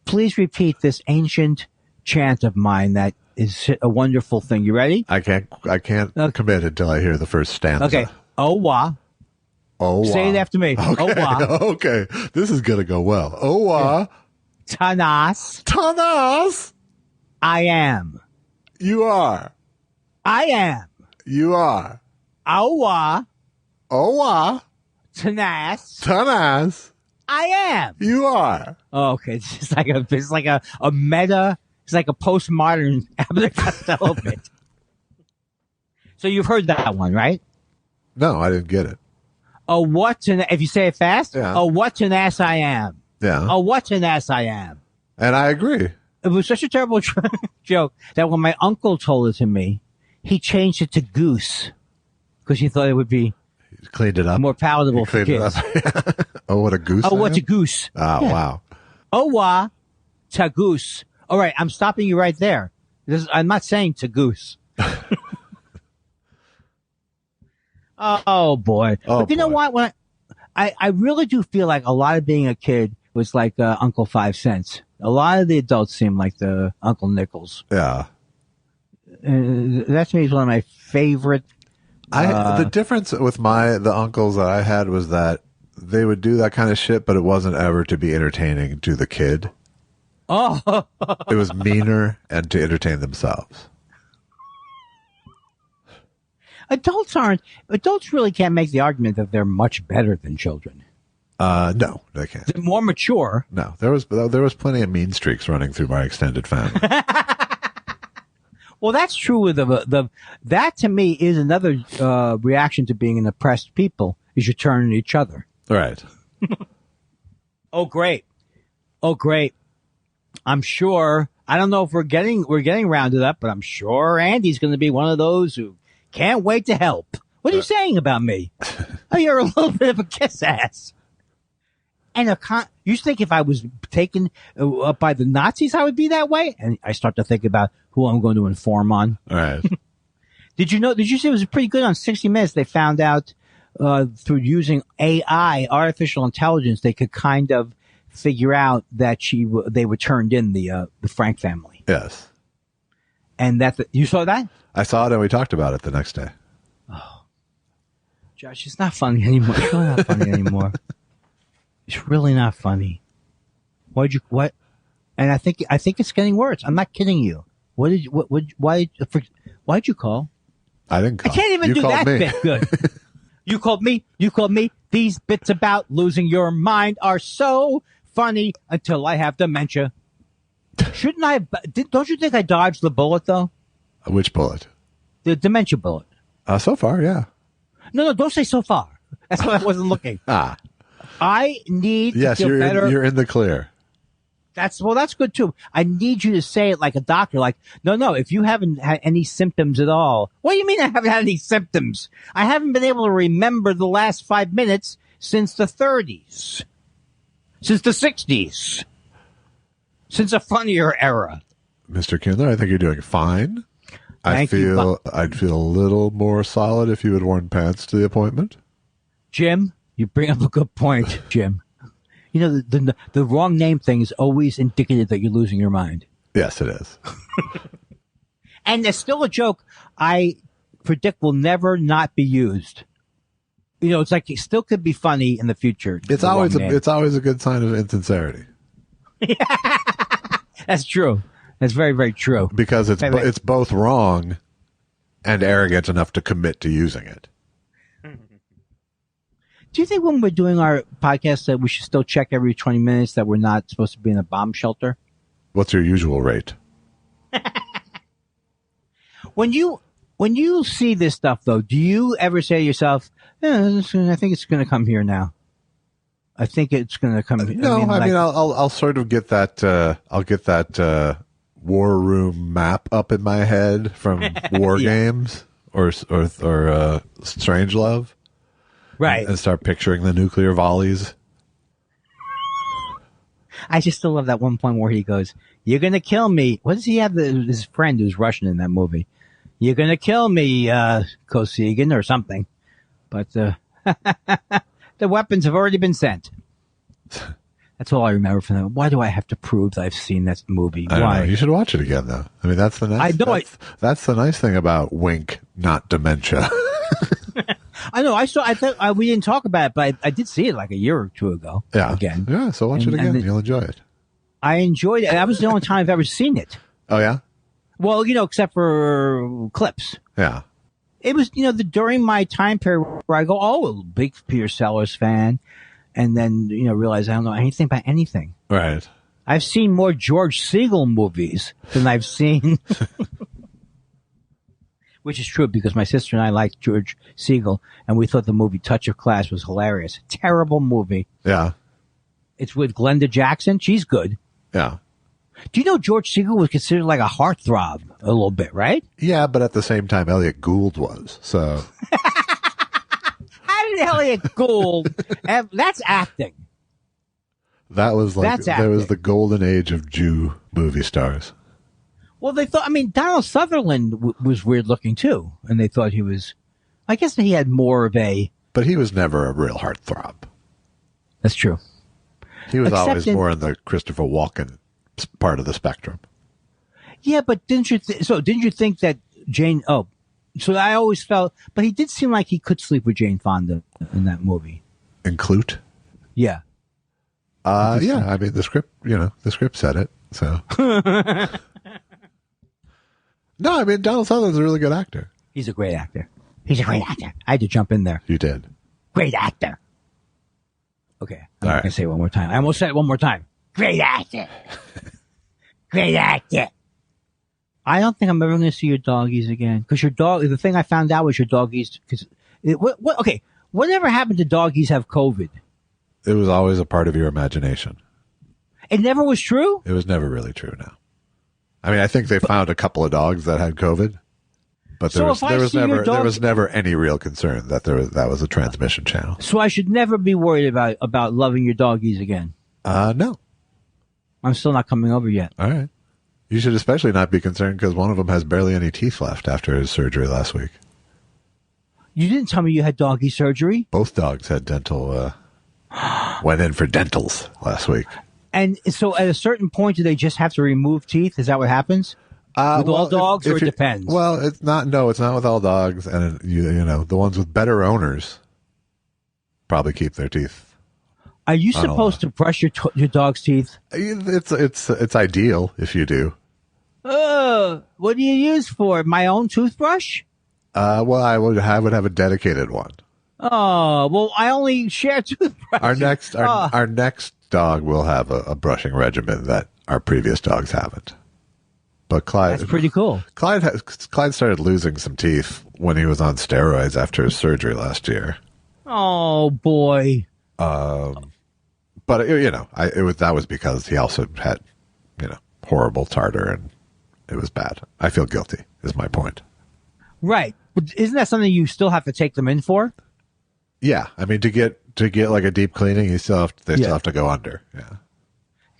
repeat this ancient chant of mine that is a wonderful thing. You ready? I can't commit until I hear the first stanza. Okay. Owa. Owa. Say it after me. Okay. Owa. Okay. This is going to go well. Owa. Tanas. Tanas. I am. You are. I am. You are. Owa. Owa. Tanas. Tanas. I am. You are. Oh, okay. It's like a meta. It's like a postmodern Abbott and Costello bit. So you've heard that one, right? No, I didn't get it. Oh, what an, if you say it fast. Yeah. Oh, what an ass I am. Yeah. Oh, what an ass I am. And I agree. It was such a terrible joke that when my uncle told it to me, he changed it to goose because he thought it would be Cleaned it up. more palatable for kids. Oh, what a goose. Oh, I what's a am? goose? Oh, Yeah. wow. Oh, wa, ta goose. All right, I'm stopping you right there. I'm not saying to goose. Oh, boy. Oh, But you know boy. what? When I really do feel like a lot of being a kid was like Uncle 5 Cents. A lot of the adults seem like the Uncle Nickels. Yeah. That to me is one of my favorite. The difference with the uncles that I had was that they would do that kind of shit, but it wasn't ever to be entertaining to the kid. Oh, It was meaner and to entertain themselves. adults really can't make the argument that they're much better than children. No, they can't. They're more mature. No, there was plenty of mean streaks running through my extended family. Well, that's true with that to me is another reaction to being an oppressed people is you turn on each other. Right. Oh, great. Oh, great. I'm sure. I don't know if we're getting rounded up, but I'm sure Andy's going to be one of those who can't wait to help. What are you saying about me? Oh, you're a little bit of a kiss ass. And you think if I was taken up by the Nazis, I would be that way? And I start to think about who I'm going to inform on. All right. Did you see it was pretty good on 60 Minutes? They found out through using AI, artificial intelligence, they could kind of figure out that they were turned in the Frank family. Yes. And you saw that? I saw it and we talked about it the next day. Josh, it's not funny anymore. It's really not funny anymore. It's really not funny. What? And I think it's getting worse. I'm not kidding you. Why'd you call? I didn't call. I can't even You do called that me. bit good. You called me. These bits about losing your mind are so funny until I have dementia. Shouldn't I don't you think I dodged the bullet though? Which bullet? The dementia bullet. So far, yeah. No, don't say so far. That's why I wasn't looking. I need Yes, to feel better. you're in the clear. That's good too. I need you to say it like a doctor, like, no, if you haven't had any symptoms at all. What do you mean I haven't had any symptoms? I haven't been able to remember the last 5 minutes since the 30s. Since the 60s. Since a funnier era. Mr. Kindler, I think you're doing fine. Thank you. I'd feel a little more solid if you had worn pants to the appointment. Jim, you bring up a good point, Jim. You know, the wrong name thing is always indicative that you're losing your mind. Yes, it is. And there's still a joke I predict will never not be used. You know, it's like it still could be funny in the future. It's always a good sign of insincerity. That's true. That's very, very true. Because it's both wrong and arrogant enough to commit to using it. Do you think when we're doing our podcast that we should still check every 20 minutes that we're not supposed to be in a bomb shelter? What's your usual rate? When you see this stuff, though, do you ever say to yourself, I think it's going to come here now? I think it's going to come. No, I'll sort of get that. I'll get that war room map up in my head from War Games or Strangelove, right? And start picturing the nuclear volleys. I just still love that one point where he goes, "You're going to kill me." What does he have? His friend who's Russian in that movie. You're going to kill me, Kosygin, or something. But the weapons have already been sent. That's all I remember from that. Why do I have to prove that I've seen that movie? Why? You should watch it again, though. I mean, that's the nice. That's the nice thing about Wink, not dementia. I know. I thought we didn't talk about it, but I did see it like a year or two ago. Yeah. Again. Yeah. So watch it again. You'll enjoy it. I enjoyed it. That was the only time I've ever seen it. Oh yeah. Well, except for clips. Yeah. It was, during my time period where I go, big Peter Sellers fan. And then, realize I don't know anything about anything. Right. I've seen more George Segal movies than I've seen. Which is true because my sister and I liked George Segal and we thought the movie Touch of Class was hilarious. Terrible movie. Yeah. It's with Glenda Jackson. She's good. Yeah. Do you know George Segal was considered like a heartthrob a little bit, right? Yeah, but at the same time, Elliot Gould was. So. How did Elliot Gould? That's acting. That was there was the golden age of Jew movie stars. Well, they thought, Donald Sutherland was weird looking too. And they thought he was, I guess he had more of a. But he was never a real heartthrob. That's true. He was always more in the Christopher Walken part of the spectrum. Yeah, but didn't you think that Jane, so I always felt, but he did seem like he could sleep with Jane Fonda in that movie. In Clute? Yeah. Yeah, the script said it, so. No, Donald Sutherland's a really good actor. He's a great actor. I had to jump in there. You did. Great actor. Okay, I'm not going to say it one more time. I almost said it one more time. Great actor. Great actor. I don't think I'm ever going to see your doggies again. Because the thing I found out was your doggies, whatever happened to doggies have COVID? It was always a part of your imagination. It never was true? It was never really true, no. I think they found a couple of dogs that had COVID, but there was never any real concern that that was a transmission channel. So I should never be worried about loving your doggies again? No. I'm still not coming over yet. All right. You should especially not be concerned because one of them has barely any teeth left after his surgery last week. You didn't tell me you had doggy surgery? Both dogs had dental, went in for dentals last week. And so at a certain point, do they just have to remove teeth? Is that what happens? With all dogs, or it depends? Well, it's not with all dogs. And, the ones with better owners probably keep their teeth. Are you supposed to brush your dog's teeth? It's ideal if you do. What do you use for it? My own toothbrush? Well, I would have a dedicated one. Oh, well, I only share toothbrushes. Our next dog will have a brushing regimen that our previous dogs haven't. But Clyde, that's pretty cool. Clyde started losing some teeth when he was on steroids after his surgery last year. Oh boy. But that was because he also had, horrible tartar and it was bad. I feel guilty is my point. Right. But isn't that something you still have to take them in for? Yeah. To get like a deep cleaning, they still have to go under. Yeah.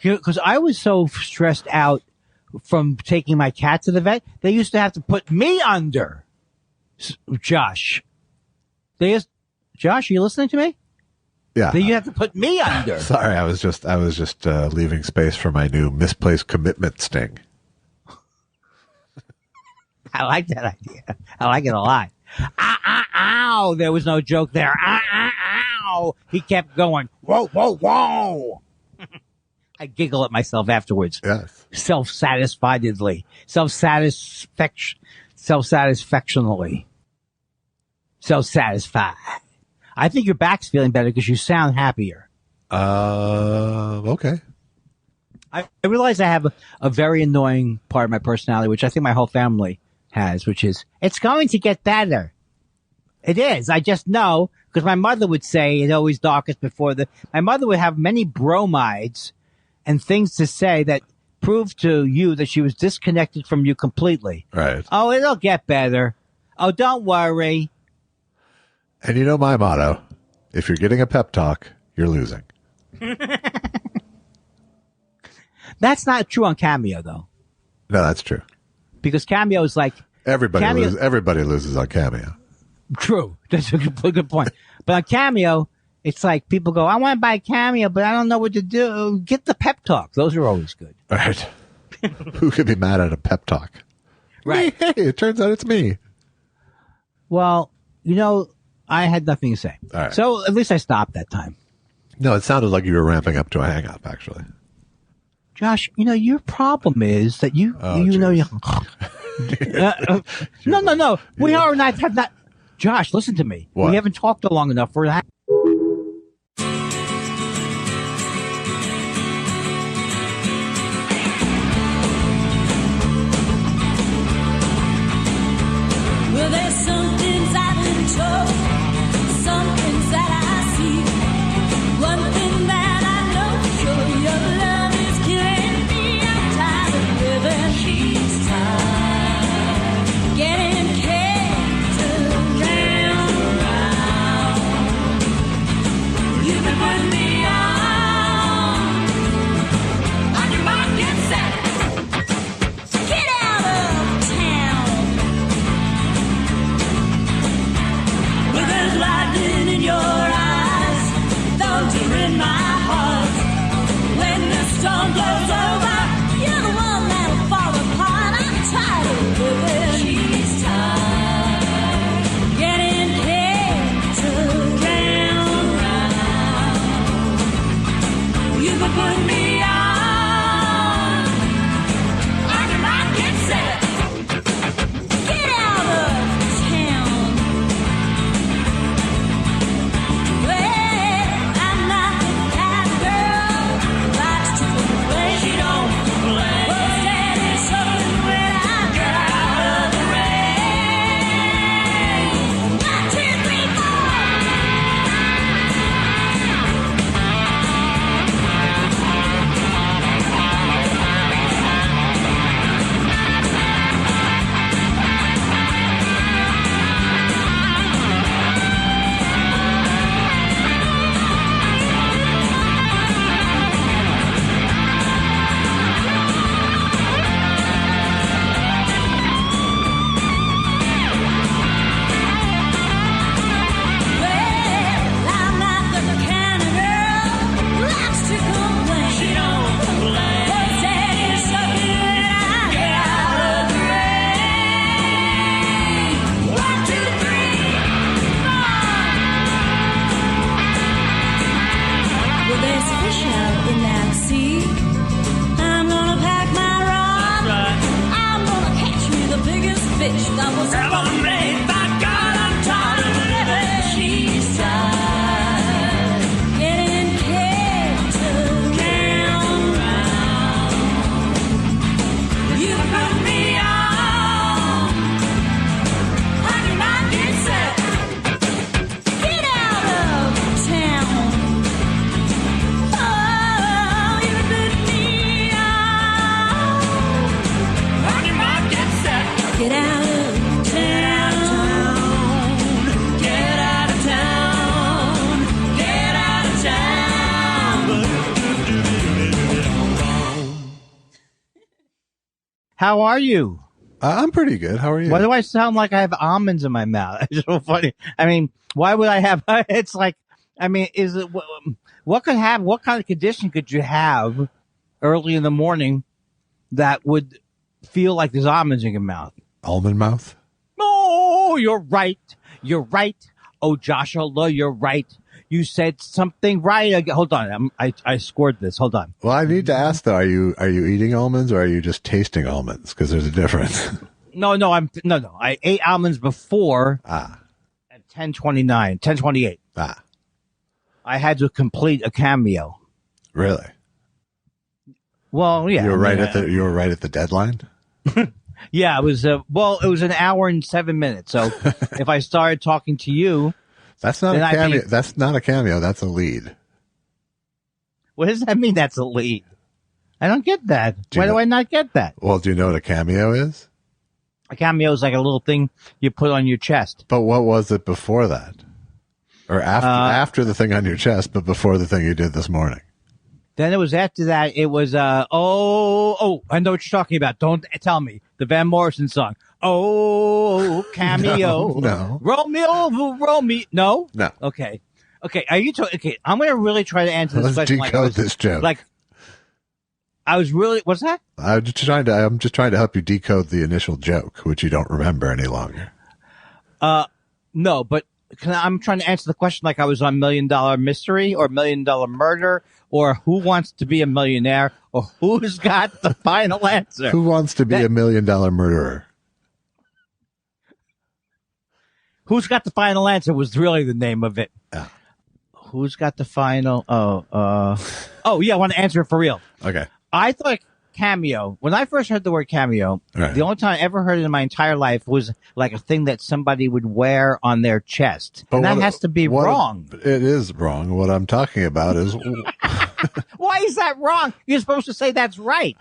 Because I was so stressed out from taking my cat to the vet, they used to have to put me under. Josh. Josh, are you listening to me? Yeah. You have to put me under. Sorry, I was just leaving space for my new misplaced commitment sting. I like that idea. I like it a lot. Ow! There was no joke there. Ow! He kept going. Whoa, whoa, whoa! I giggle at myself afterwards. Yes. Self-satisfiedly. Self-satisfactionally. Self-satisfied. I think your back's feeling better because you sound happier. Okay. I realize I have a very annoying part of my personality, which I think my whole family has, which is, it's going to get better. It is. I just know, because my mother would say it always darkest before my mother would have many bromides and things to say that prove to you that she was disconnected from you completely. Right. Oh, it'll get better. Oh, don't worry. And you know my motto, if you're getting a pep talk, you're losing. That's not true on Cameo, though. No, that's true. Because Cameo is like... Everybody loses on Cameo. True. That's a good point. But on Cameo, it's like people go, I want to buy Cameo, but I don't know what to do. Get the pep talk. Those are always good. Right. Who could be mad at a pep talk? Right. Hey, it turns out it's me. Well, I had nothing to say. All right. So at least I stopped that time. No, it sounded like you were ramping up to a hang up, actually. Josh, your problem is that you no. We are not have not. Josh, listen to me. What? We haven't talked long enough for that. Well, there's some things I've been told, some things that I see. One thing that I know for sure, your love is killing me. I'm tired of living. She's tired, getting kicked around. You've been putting me on your mark, get set. Get out of town. Well, there's lightning in your eyes, thunder in my heart. When the storm blows over, you're the one that'll fall apart. I'm tired of living. She's tired, getting kicked around. You can put me on your mark, get set. Get out of town. Well, I'm not the kind of girl who likes to complain. She don't complain. Well, steady sucking when I get out of the rain. 1, 2, 3, 4. How are you? I'm pretty good. How are you? Why do I sound like I have almonds in my mouth? It's so funny. I mean, why would I have? It's like, I mean, is it what could have? What kind of condition could you have early in the morning that would feel like there's almonds in your mouth? Almond mouth? Oh, you're right. You're right. Oh, Joshua, you're right. You said something right. Hold on. I scored this. Hold on. Well, I need to ask though, are you eating almonds or are you just tasting almonds? Because there's a difference. No. I ate almonds before at 10:29, 10:28. Ah, I had to complete a cameo. really? Well, yeah. You were right at the deadline. Yeah, it was. It was an hour and 7 minutes. So if I started talking to you, That's not Then a I'd cameo. be- That's not a cameo. That's a lead. what does that mean? That's a lead. I don't get that. Why do I not get that? Well, do you know what a cameo is? A cameo is like a little thing you put on your chest. But what was it before that? Or after the thing on your chest, but before the thing you did this morning? Then it was after that. It was I know what you're talking about. Don't tell me the Van Morrison song. Oh, cameo. No. Romeo. No. No. Okay. Are you? Okay. I'm gonna really try to answer this Let's question. decode this joke. Like, I was really. What's that? I'm just trying to help you decode the initial joke, which you don't remember any longer. No, but I'm trying to answer the question like I was on $1 Million Mystery or $1 Million Murder or Who Wants to Be a Millionaire or Who's Got the Final Answer. Who wants to be $1 million murderer? Who's Got the Final Answer was really the name of it. Yeah. Who's got the final? Oh, yeah, I want to answer it for real. Okay. I thought cameo, when I first heard the word cameo, Right. the only time I ever heard it in my entire life was like a thing that somebody would wear on their chest. And that has to be wrong. It is wrong. What I'm talking about is Why is that wrong? You're supposed to say that's right.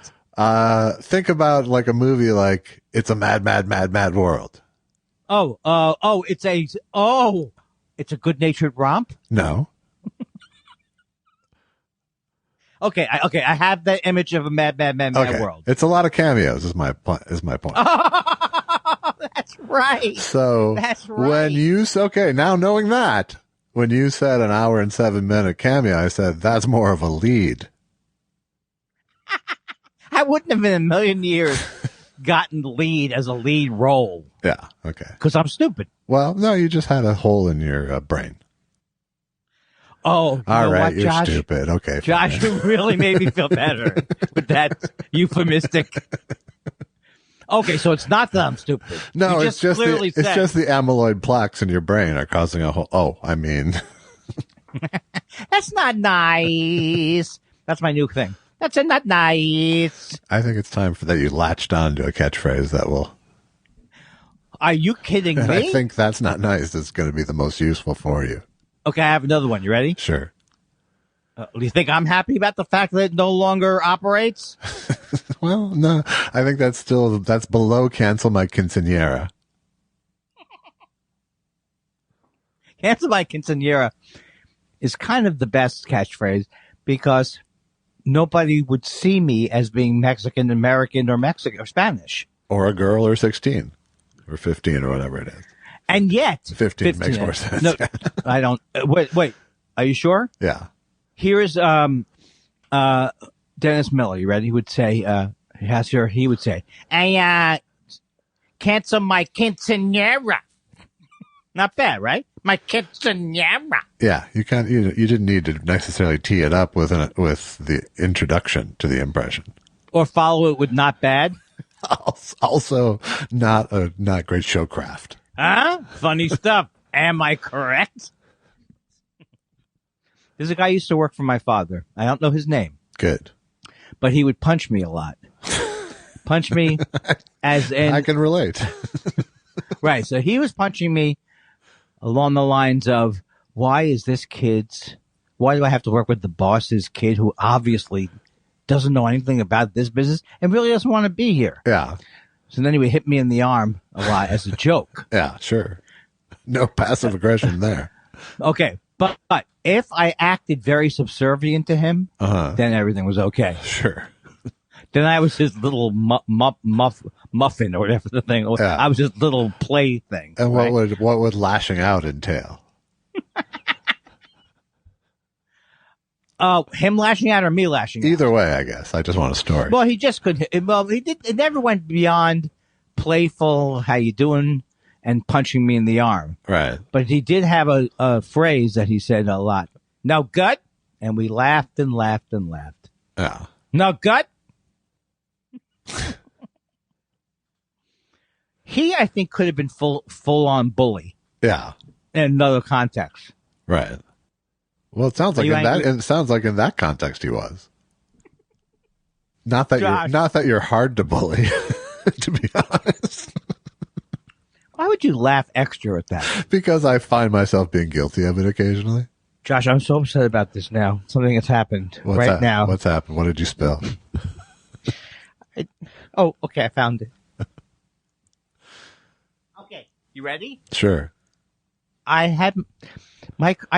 think about like a movie like It's a Mad, Mad, Mad, Mad World. It's a good-natured romp. No. Okay, I have that image of a mad world. It's a lot of cameos is my point. That's right. So That's right. now knowing that, when you said an hour and 7 minute cameo, I said that's more of a lead. I wouldn't have in a million years gotten the lead as a lead role Yeah. Okay. because I'm stupid. Well, no, you just had a hole in your brain. Oh, you All know right, what, you're Josh? stupid. Okay. Josh, fine. you really made me feel better with that euphemistic. Okay, so it's not that I'm stupid. No, You it's just clearly the said- amyloid plaques in your brain are causing a whole. Oh, I mean, That's not nice. That's my new thing. That's not nice. I think it's time for that you latched on to a catchphrase that will. Are you kidding And me? I think that's not nice. It's going to be the most useful for you. Okay, I have another one. You ready? Sure. Do you think I'm happy about the fact that it no longer operates? Well, no, I think that's below cancel my quinceanera. Cancel my quinceanera is kind of the best catchphrase because nobody would see me as being Mexican American or Mexican or Spanish. Or a girl or 16 or 15 or whatever it is. And yet 15 makes more sense. No, I don't. Wait. Are you sure? Yeah. Here is Dennis Miller. You ready? He would say, he would say, I cancel my quinceanera. Not bad, right? My quinceanera. Yeah, you didn't need to necessarily tee it up with the introduction to the impression. Or follow it with not bad. Also, not great showcraft. Huh? Funny stuff. Am I correct? There's a guy who used to work for my father. I don't know his name, Good. but he would punch me a lot. Punch me as in... I can relate. Right. So he was punching me along the lines of, why do I have to work with the boss's kid who obviously doesn't know anything about this business and really doesn't want to be here? Yeah. So then he would hit me in the arm a lot as a joke. Yeah, sure. No passive aggression there. Okay. But if I acted very subservient to him, Uh-huh. then everything was okay. Sure. Then I was his little muffin or whatever the thing. Yeah. I was his little plaything. And right? what would lashing out entail? Him lashing out or me lashing out? Either way, I guess. I just want a story. Well, he just could. Well, he did. It never went beyond playful. How you doing? And punching me in the arm. Right. But he did have a phrase that he said a lot. No gut, and we laughed and laughed and laughed. Yeah. No gut. He, I think, could have been full on bully Yeah. in another context. Right. Well, it sounds Are like you in that. angry? It sounds like in that context he was. Not that Josh. you're hard to bully, to be honest. Why would you laugh extra at that? Because I find myself being guilty of it occasionally. Josh, I'm so upset about this now. Something has happened now. What's happened? What did you spill? Oh, okay, I found it. Okay, you ready? Sure. I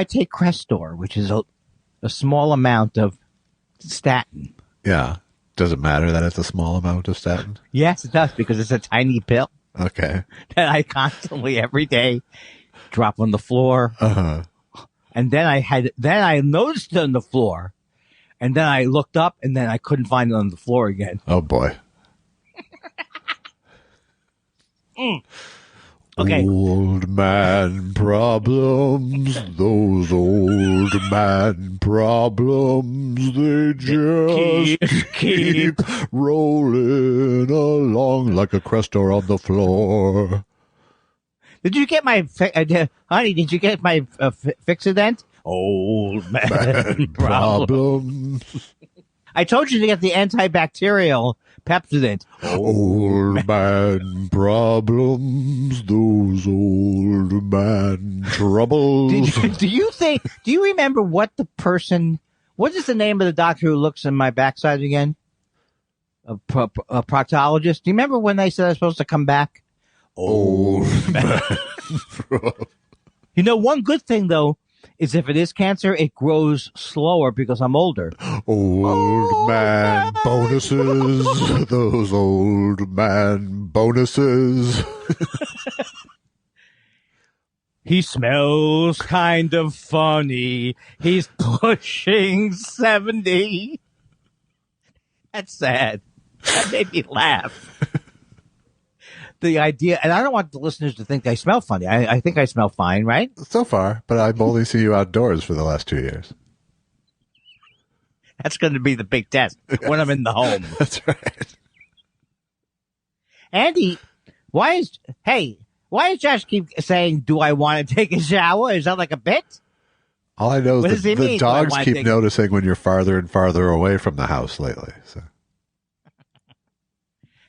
take Crestor, which is a small amount of statin. Yeah. Does it matter that it's a small amount of statin? Yes, it does, because it's a tiny pill Okay. that I constantly, every day, drop on the floor. Uh-huh. And then I noticed it on the floor, and then I looked up, and then I couldn't find it on the floor again. Oh, boy. Okay. Old man problems, those old man problems, they just keep rolling along like a Crestor on the floor. Did you get my, honey, did you get my Fixodent? Old man problem. Problems, I told you to get the antibacterial Pepsodent. old man problems, those old man troubles. Do you remember what is the name of the doctor who looks in my backside again? A proctologist. Do you remember when they said I was supposed to come back? Old man. You know, one good thing though is if it is cancer, it grows slower because I'm older. Old man bonuses, those old man bonuses. He smells kind of funny. He's pushing 70. That's sad. That made me laugh. The idea, and I don't want the listeners to think I smell funny. I think I smell fine, right? So far, but I've only seen you outdoors for the last 2 years. That's going to be the big test when I'm in the home. That's right. Andy, why does Josh keep saying, do I want to take a shower? Is that like a bit? All I know What is does he that the mean, dogs why keep take- noticing when you're farther and farther away from the house lately. So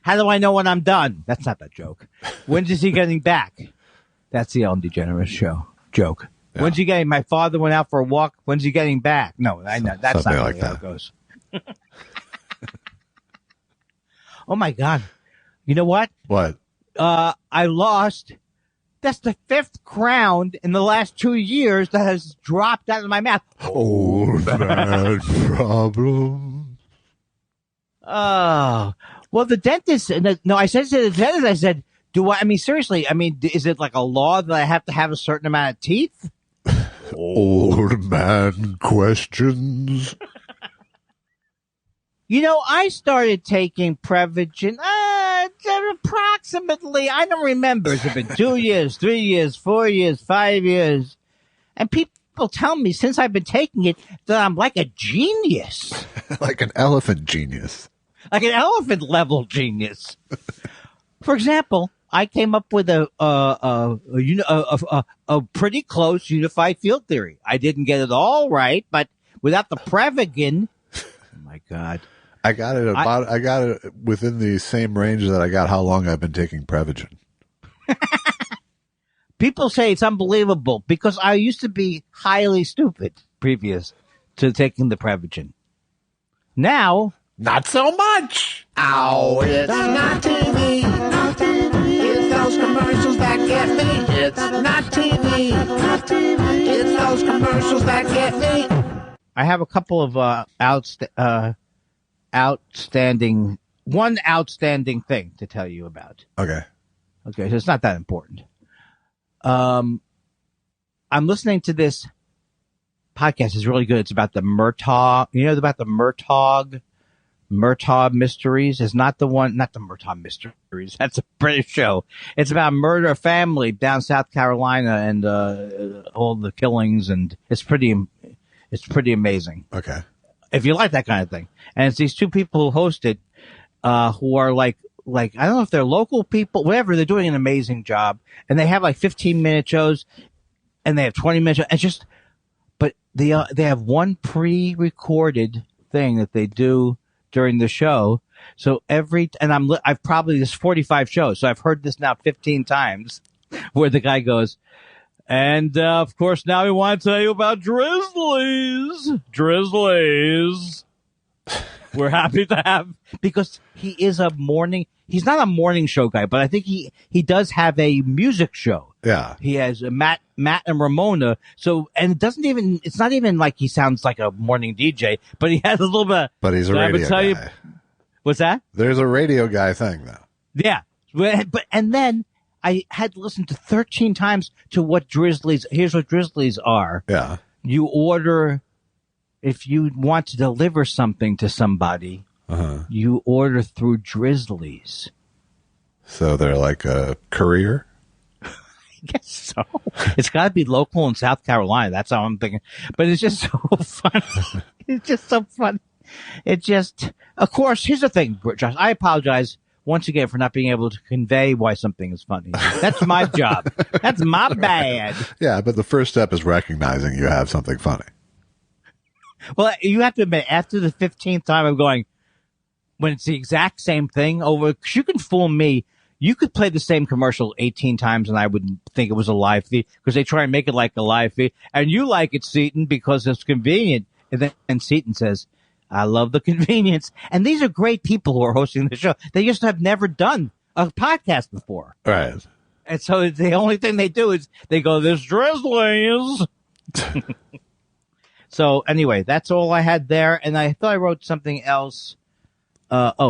How do I know when I'm done? That's not that joke. When is he getting back? That's the Ellen DeGeneres show joke. Yeah. When's he getting? My father went out for a walk. When's he getting back? No, I know that's Something not like really how that. it goes. Oh my God! You know what? what? I lost. That's the 5th crown in the last 2 years that has dropped out of my mouth. Old man problem. Oh, well, the dentist, no, I said to the dentist, I said, seriously, is it like a law that I have to have a certain amount of teeth? Old man questions. You know, I started taking Prevagen, approximately, I don't remember, has it been 2 years, 3 years, 4 years, 5 years? And people tell me since I've been taking it that I'm like a genius. Like an elephant genius. Like an elephant level genius. For example, I came up with a pretty close unified field theory. I didn't get it all right, but without the Prevagen, oh my God. I got it within the same range that I got how long I've been taking Prevagen. People say it's unbelievable because I used to be highly stupid previous to taking the Prevagen. Now, Not so much. Oh, it's not TV. Not TV. It's those commercials that get me. It's not TV. Not TV. It's those commercials that get me. I have a couple of outstanding thing to tell you about. Okay. Okay, so it's not that important. I'm listening to this podcast. It's really good. It's about the Murtaugh. You know about the Murtaugh Mysteries? Is not the Murtaugh Mysteries. That's a British show. It's about murder family down South Carolina and all the killings, and it's pretty amazing. Okay. If you like that kind of thing. And it's these two people who host it, who are like, I don't know if they're local people, whatever. They're doing an amazing job. And they have like 15-minute shows and they have 20-minute shows. It's just but they have one pre-recorded thing that they do during the show. So I've probably, there's 45 shows. So I've heard this now 15 times where the guy goes, and of course now we want to tell you about Drizzlies. We're happy to have, because he's not a morning show guy, but I think he does have a music show. Yeah. He has Matt and Ramona. So, and it's not even like he sounds like a morning DJ, but he has a little bit. But he's a radio guy. What's that? There's a radio guy thing, though. Yeah. And then I had to listen to 13 times to here's what Drizzlies are. Yeah. You order, if you want to deliver something to somebody, you order through Drizzlies. So they're like a courier? I guess so. It's got to be local in South Carolina. That's how I'm thinking. But it's just so funny. It's just so funny. Of course, here's the thing, Josh. I apologize once again for not being able to convey why something is funny. That's my job. That's my bad. Yeah, but the first step is recognizing you have something funny. Well, you have to admit, after the 15th time of going, when it's the exact same thing over, 'cause you can fool me. You could play the same commercial 18 times and I wouldn't think it was a live feed, because they try and make it like a live feed. And you like it, Seton, because it's convenient. And Seton says, I love the convenience. And these are great people who are hosting the show. They just have never done a podcast before. Right. And so the only thing they do is they go, "This Drizzlies." So anyway, that's all I had there. And I thought I wrote something else.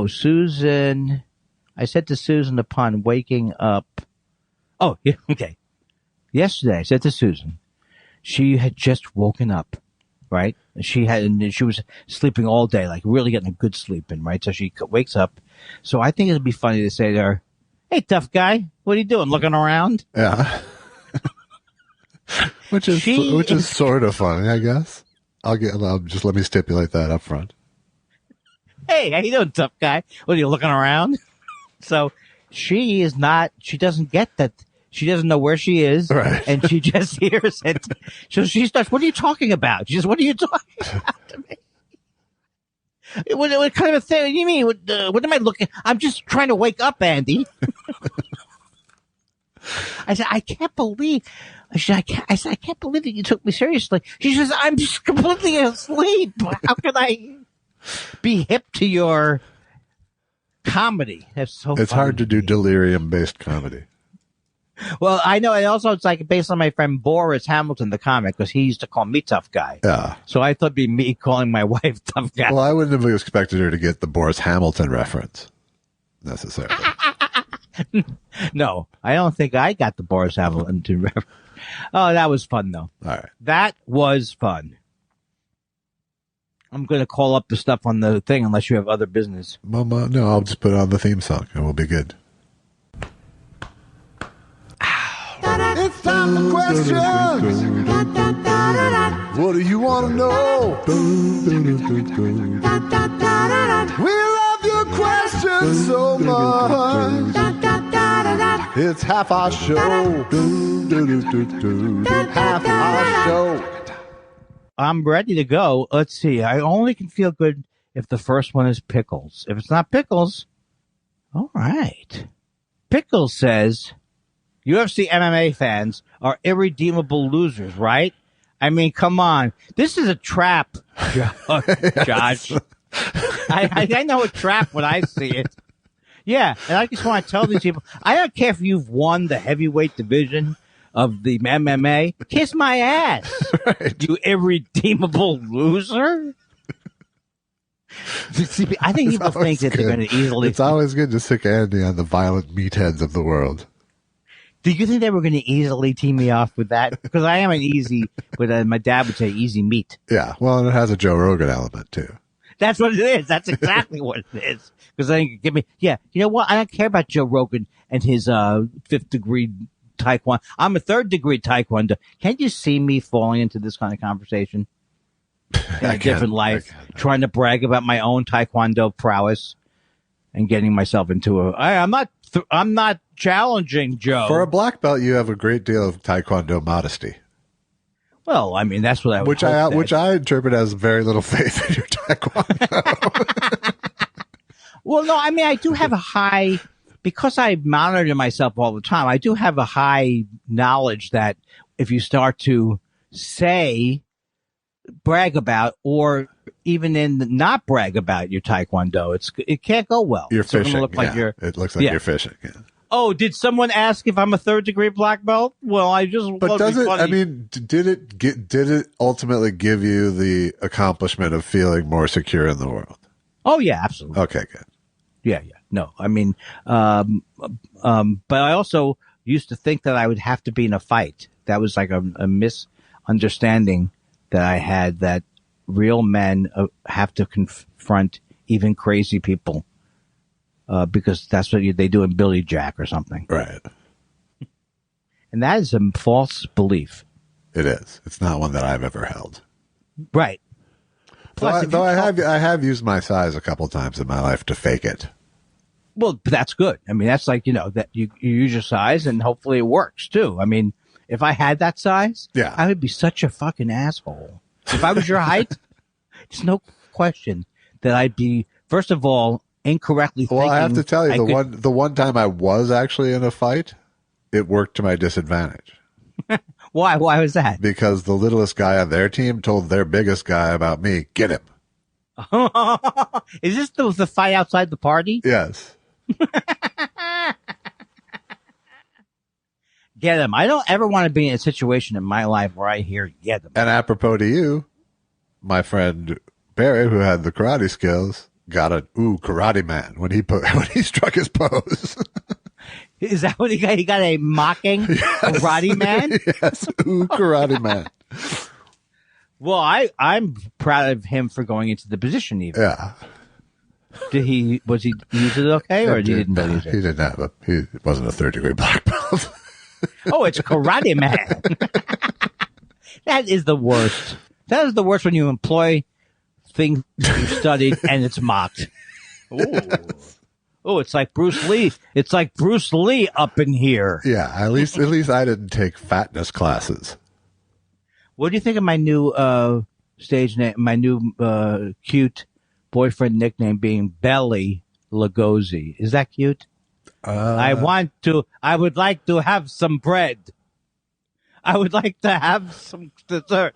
Susan. I said to Susan upon waking up. Oh, yeah, okay. Yesterday, I said to Susan, she had just woken up, right? She was sleeping all day, like really getting a good sleep in, right? So she wakes up. So I think it'd be funny to say to her, "Hey, tough guy, what are you doing? Looking around?" Yeah. which is sort of funny, I guess. Just let me stipulate that up front. "Hey, how you doing, tough guy? What are you looking around?" So she doesn't get that. She doesn't know where she is. Right. And she just hears it. So she starts, "What are you talking about?" She says, "What are you talking about to me? What kind of a thing? What do you mean? What am I looking? I'm just trying to wake up, Andy." I said, I can't believe that you took me seriously. She says, "I'm just completely asleep. How can I be hip to your comedy?" That's so It's funny hard to do delirium-based comedy. Well, I know. And also, it's like based on my friend Boris Hamilton, the comic, because he used to call me tough guy. Yeah. So I thought it'd be me calling my wife tough guy. Well, I wouldn't have expected her to get the Boris Hamilton reference, necessarily. No, I don't think I got the Boris Hamilton reference. Oh, that was fun, though. All right. That was fun. I'm going to call up the stuff on the thing unless you have other business. Mama, no, I'll just put on the theme song and we'll be good. It's time for questions. What do you want to know? We love your questions so much. It's half our show. Half our show. I'm ready to go. Let's see. I only can feel good if the first one is Pickles. If it's not Pickles, all right. Pickles says, UFC MMA fans are irredeemable losers, right? I mean, come on. This is a trap, Josh. I know a trap when I see it. Yeah, and I just want to tell these people, I don't care if you've won the heavyweight division of the MMA. Kiss my ass, Right. you irredeemable loser. See, I think people think that they're going to easily... It's always good to sick Andy on the violent meatheads of the world. Do you think they were going to easily tee me off with that? Because I am an easy, but my dad would say easy meat. Yeah, well, and it has a Joe Rogan element, too. That's what it is. That's exactly what it is. Because then give me, yeah, you know what? I don't care about Joe Rogan and his 5th degree taekwondo. I'm a 3rd degree taekwondo. Can't you see me falling into this kind of conversation in a different life, trying to brag about my own taekwondo prowess and getting myself into I'm not challenging Joe. For a black belt, you have a great deal of taekwondo modesty. Well, I mean, that's what I would which I interpret as very little faith in your taekwondo. Well, no, I mean, I do have a high, because I monitor myself all the time, I do have a high knowledge that if you start to say, brag about, or even not brag about your taekwondo, it can't go well. You're It's gonna fishing. look like It looks like you're fishing. Yeah. Oh, did someone ask if I'm a 3rd-degree black belt? Well, I just. But does it? Funny. I mean, did it ultimately give you the accomplishment of feeling more secure in the world? Oh yeah, absolutely. Okay, good. Yeah. No, I mean, but I also used to think that I would have to be in a fight. That was like a misunderstanding that I had, that real men have to confront even crazy people, because that's what they do in Billy Jack or something. Right. And that is a false belief. It is. It's not one that I've ever held. Right. Though I have used my size a couple times in my life to fake it. Well, that's good. I mean, that's like, that you use your size and hopefully it works too. I mean, if I had that size, yeah, I would be such a fucking asshole. If I was your height, there's no question that I'd be, first of all, incorrectly thinking. Well, I have to tell you, the one time I was actually in a fight, it worked to my disadvantage. Why? Why was that? Because the littlest guy on their team told their biggest guy about me. Get him. Is this the fight outside the party? Yes. Get him. I don't ever want to be in a situation in my life where I hear get him. And apropos to you, my friend Barry, who had the karate skills, got an karate man when he struck his pose. Is that what he got? He got a mocking karate man? Yes, karate man. Well, I'm proud of him for going into the position even. Yeah. Was he use it okay, or he didn't use it? He didn't have he wasn't a 3rd-degree black belt. Oh, it's karate man. That is the worst. That is the worst when you employ things you studied and it's mocked. Oh, it's like Bruce Lee. It's like Bruce Lee up in here. Yeah, at least I didn't take fatness classes. What do you think of my new stage name? My new cute boyfriend nickname being Belly Lugosi. Is that cute? I would like to have some bread. I would like to have some dessert.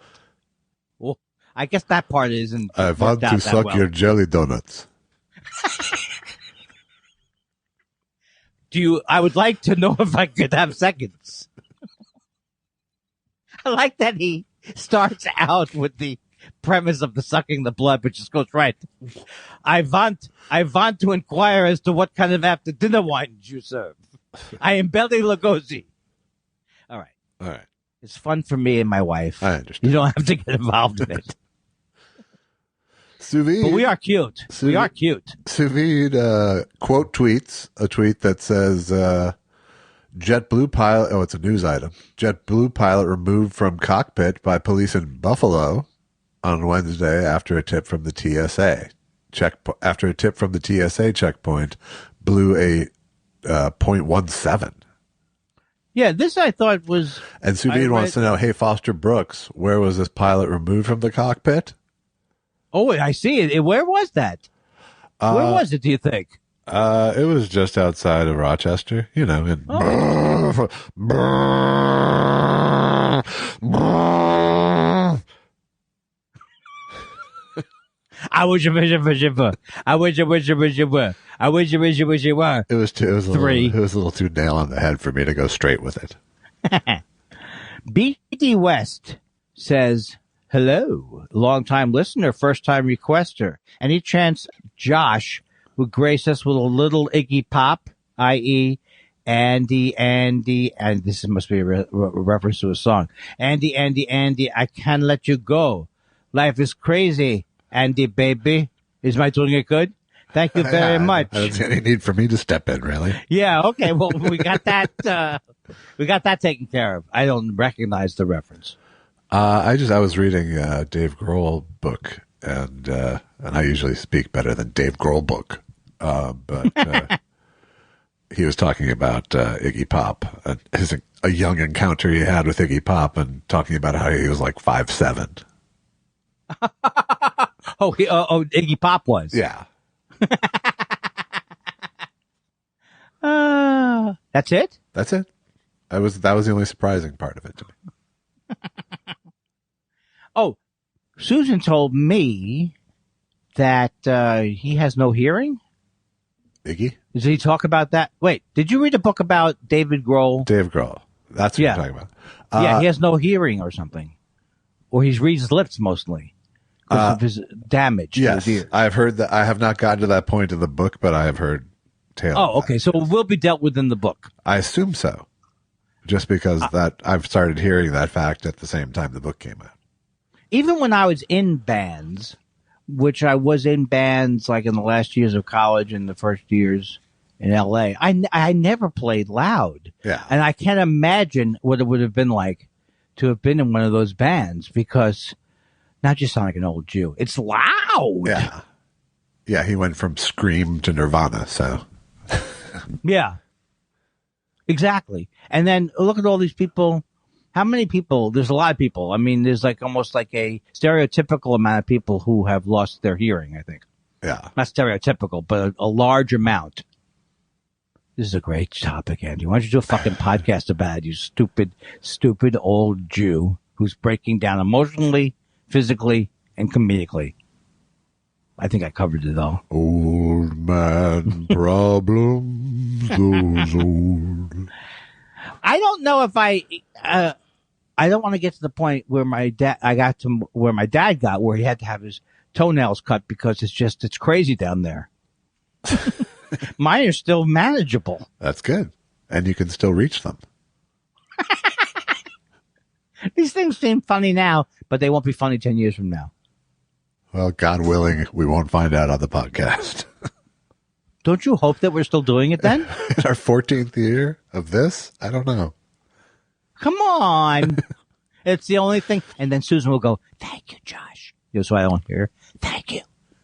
Well, I guess that part isn't. I want to suck your jelly donuts. I would like to know if I could have seconds. I like that he starts out with the premise of the sucking the blood, but just goes right. I want to inquire as to what kind of after dinner wine you serve. I am Belly Lugosi. All right. It's fun for me and my wife. I understand. You don't have to get involved in it. Sous vide. But we are cute. We are cute. Sous vide quote tweets a tweet that says JetBlue pilot. Oh, it's a news item. JetBlue pilot removed from cockpit by police in Buffalo on Wednesday after a tip from the TSA. After a tip from the TSA checkpoint blew a .17. Yeah, this I thought was. And Sous vide wants to know, hey, Foster Brooks, where was this pilot removed from the cockpit? Oh, I see it. Where was that? Where was it, do you think? It was just outside of Rochester, in I wish you were. I wish you were. I wish you were. It was a little too nail on the head for me to go straight with it. BD West says, hello, long-time listener, first-time requester. Any chance Josh would grace us with a little Iggy Pop, i.e., Andy, and this must be a reference to a song. Andy, I can't let you go. Life is crazy, Andy, baby. Is my doing it good? Thank you very much. I don't see any need for me to step in, really. Yeah, okay. Well, we got that. We got that taken care of. I don't recognize the reference. I was reading Dave Grohl book, and I usually speak better than Dave Grohl book, but he was talking about Iggy Pop and his a young encounter he had with Iggy Pop and talking about how he was like 5'7". Iggy Pop was. Yeah. That's it? That's it. That was the only surprising part of it to me. Oh, Susan told me that he has no hearing. Iggy? Did he talk about that? Wait, did you read a book about David Grohl? Dave Grohl. That's what you're talking about. Yeah, he has no hearing or something. Or he reads his lips mostly because of his damage to his ears. I've heard that. I have not gotten to that point in the book, but I have heard tales. Oh, okay. So it will be dealt with in the book. I assume so. Just because that I've started hearing that fact at the same time the book came out. Even when I was in bands, which I was in bands like in the last years of college and the first years in LA, I never played loud. Yeah. And I can't imagine what it would have been like to have been in one of those bands because not just sound like an old Jew. It's loud. Yeah. Yeah, he went from Scream to Nirvana, so. Yeah. Exactly. And then look at all these people. How many people? There's a lot of people. I mean, there's like almost like a stereotypical amount of people who have lost their hearing, I think. Yeah. Not stereotypical, but a large amount. This is a great topic, Andy. Why don't you do a fucking podcast about it, you stupid, stupid old Jew who's breaking down emotionally, physically, and comedically. I think I covered it all. Old man problems, those old. I don't know if I don't want to get to the point where my dad got, where he had to have his toenails cut because it's crazy down there. Mine are still manageable. That's good. And you can still reach them. These things seem funny now, but they won't be funny 10 years from now. Well, God willing, we won't find out on the podcast. Don't you hope that we're still doing it then? In our 14th year of this? I don't know. Come on. It's the only thing. And then Susan will go, thank you, Josh. That's why I don't hear. Thank you.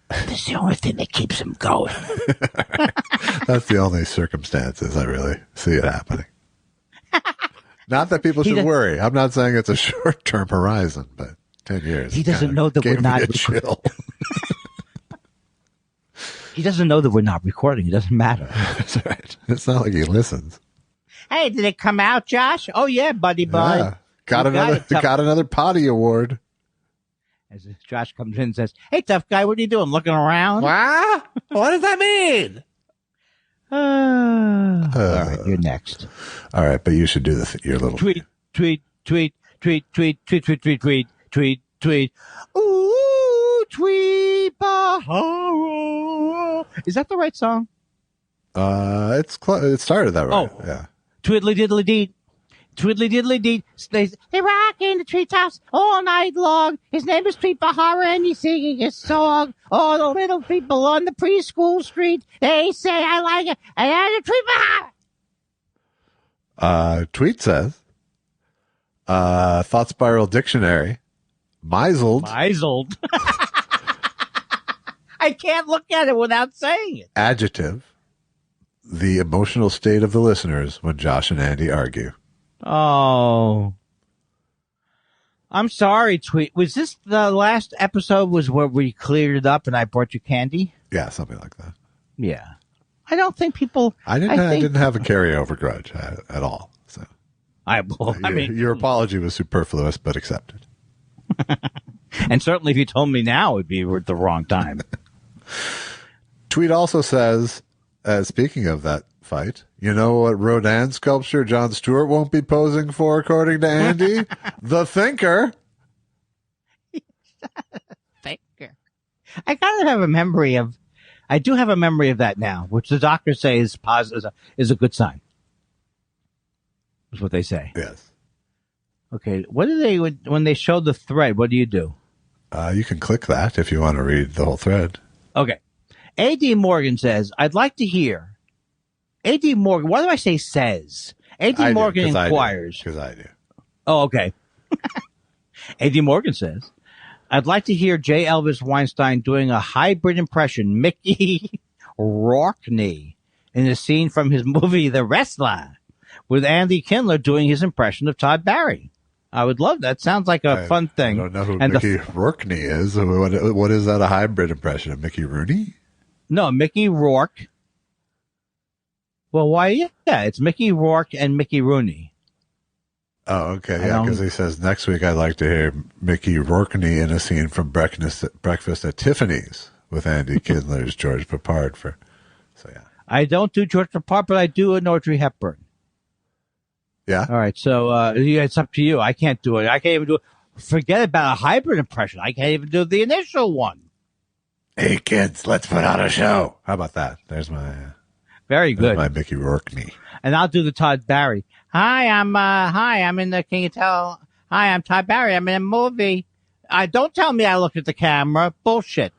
This is the only thing that keeps him going. That's the only circumstances I really see it happening. Not that people should worry. I'm not saying it's a short-term horizon, but 10 years. He doesn't know that we're not chill. He doesn't know that we're not recording. It doesn't matter. That's right. It's not like he listens. Hey, did it come out, Josh? Oh yeah, buddy, bud. Yeah. Got another potty award. As Josh comes in and says, "Hey, tough guy, what are you doing? Looking around?" What? What does that mean? All right, you're next. All right, but you should do your little tweet. Ooh, tweet Bahara. Is that the right song? It started that right. Oh. Yeah. Twiddly diddly dee. Twiddly diddly dee. They rock in the treetops all night long. His name is Tweet Bahara and he's singing his song. All the little people on the preschool street, they say I like it. And I Tweet Bahara. Tweet says, Thought Spiral Dictionary, misled. I can't look at it without saying it. Adjective, the emotional state of the listeners when Josh and Andy argue. Oh. I'm sorry, Tweet. Was this the last episode was where we cleared it up and I brought you candy? Yeah, something like that. Yeah. I don't think people... I didn't have a carryover grudge at all. So I mean... Your apology was superfluous, but accepted. And certainly if you told me now, it would be at the wrong time. Tweet also says, speaking of that fight, you know what Rodin sculpture Jon Stewart won't be posing for, according to Andy? The Thinker. Thinker. I kind of have a memory of... I do have a memory of that now, which the doctors say is positive, is a good sign. That's what they say. Yes. Okay, what do they, when they show the thread, what do you do? You can click that if you want to read the whole thread. Okay. A.D. Morgan says, I'd like to hear. A.D. Morgan, why do I say says? A.D. Morgan inquires. Because I do. Oh, okay. A.D. Morgan says, I'd like to hear J. Elvis Weinstein doing a hybrid impression, Mickey Rourke, in a scene from his movie The Wrestler, with Andy Kindler doing his impression of Todd Barry. I would love that. Sounds like a fun thing. I don't know who And Mickey Rourke is. What is that, a hybrid impression of Mickey Rooney? No, Mickey Rourke. Well, why? Yeah, it's Mickey Rourke and Mickey Rooney. Oh, okay. Yeah, because he says, next week I'd like to hear Mickey Rourke-ney in a scene from Breakfast at Tiffany's with Andy Kindler's George Peppard. So, yeah. I don't do George Peppard, but I do an Audrey Hepburn. Yeah? All right, so it's up to you. I can't do it. I can't even do it. Forget about a hybrid impression. I can't even do the initial one. Hey, kids, let's put on a show. How about that? There's my... Very good. My Mickey Rourke-ney. And I'll do the Todd Barry. Hi, I'm in the, can you tell? Hi, I'm Todd Barry. I'm in a movie. Don't tell me I looked at the camera. Bullshit.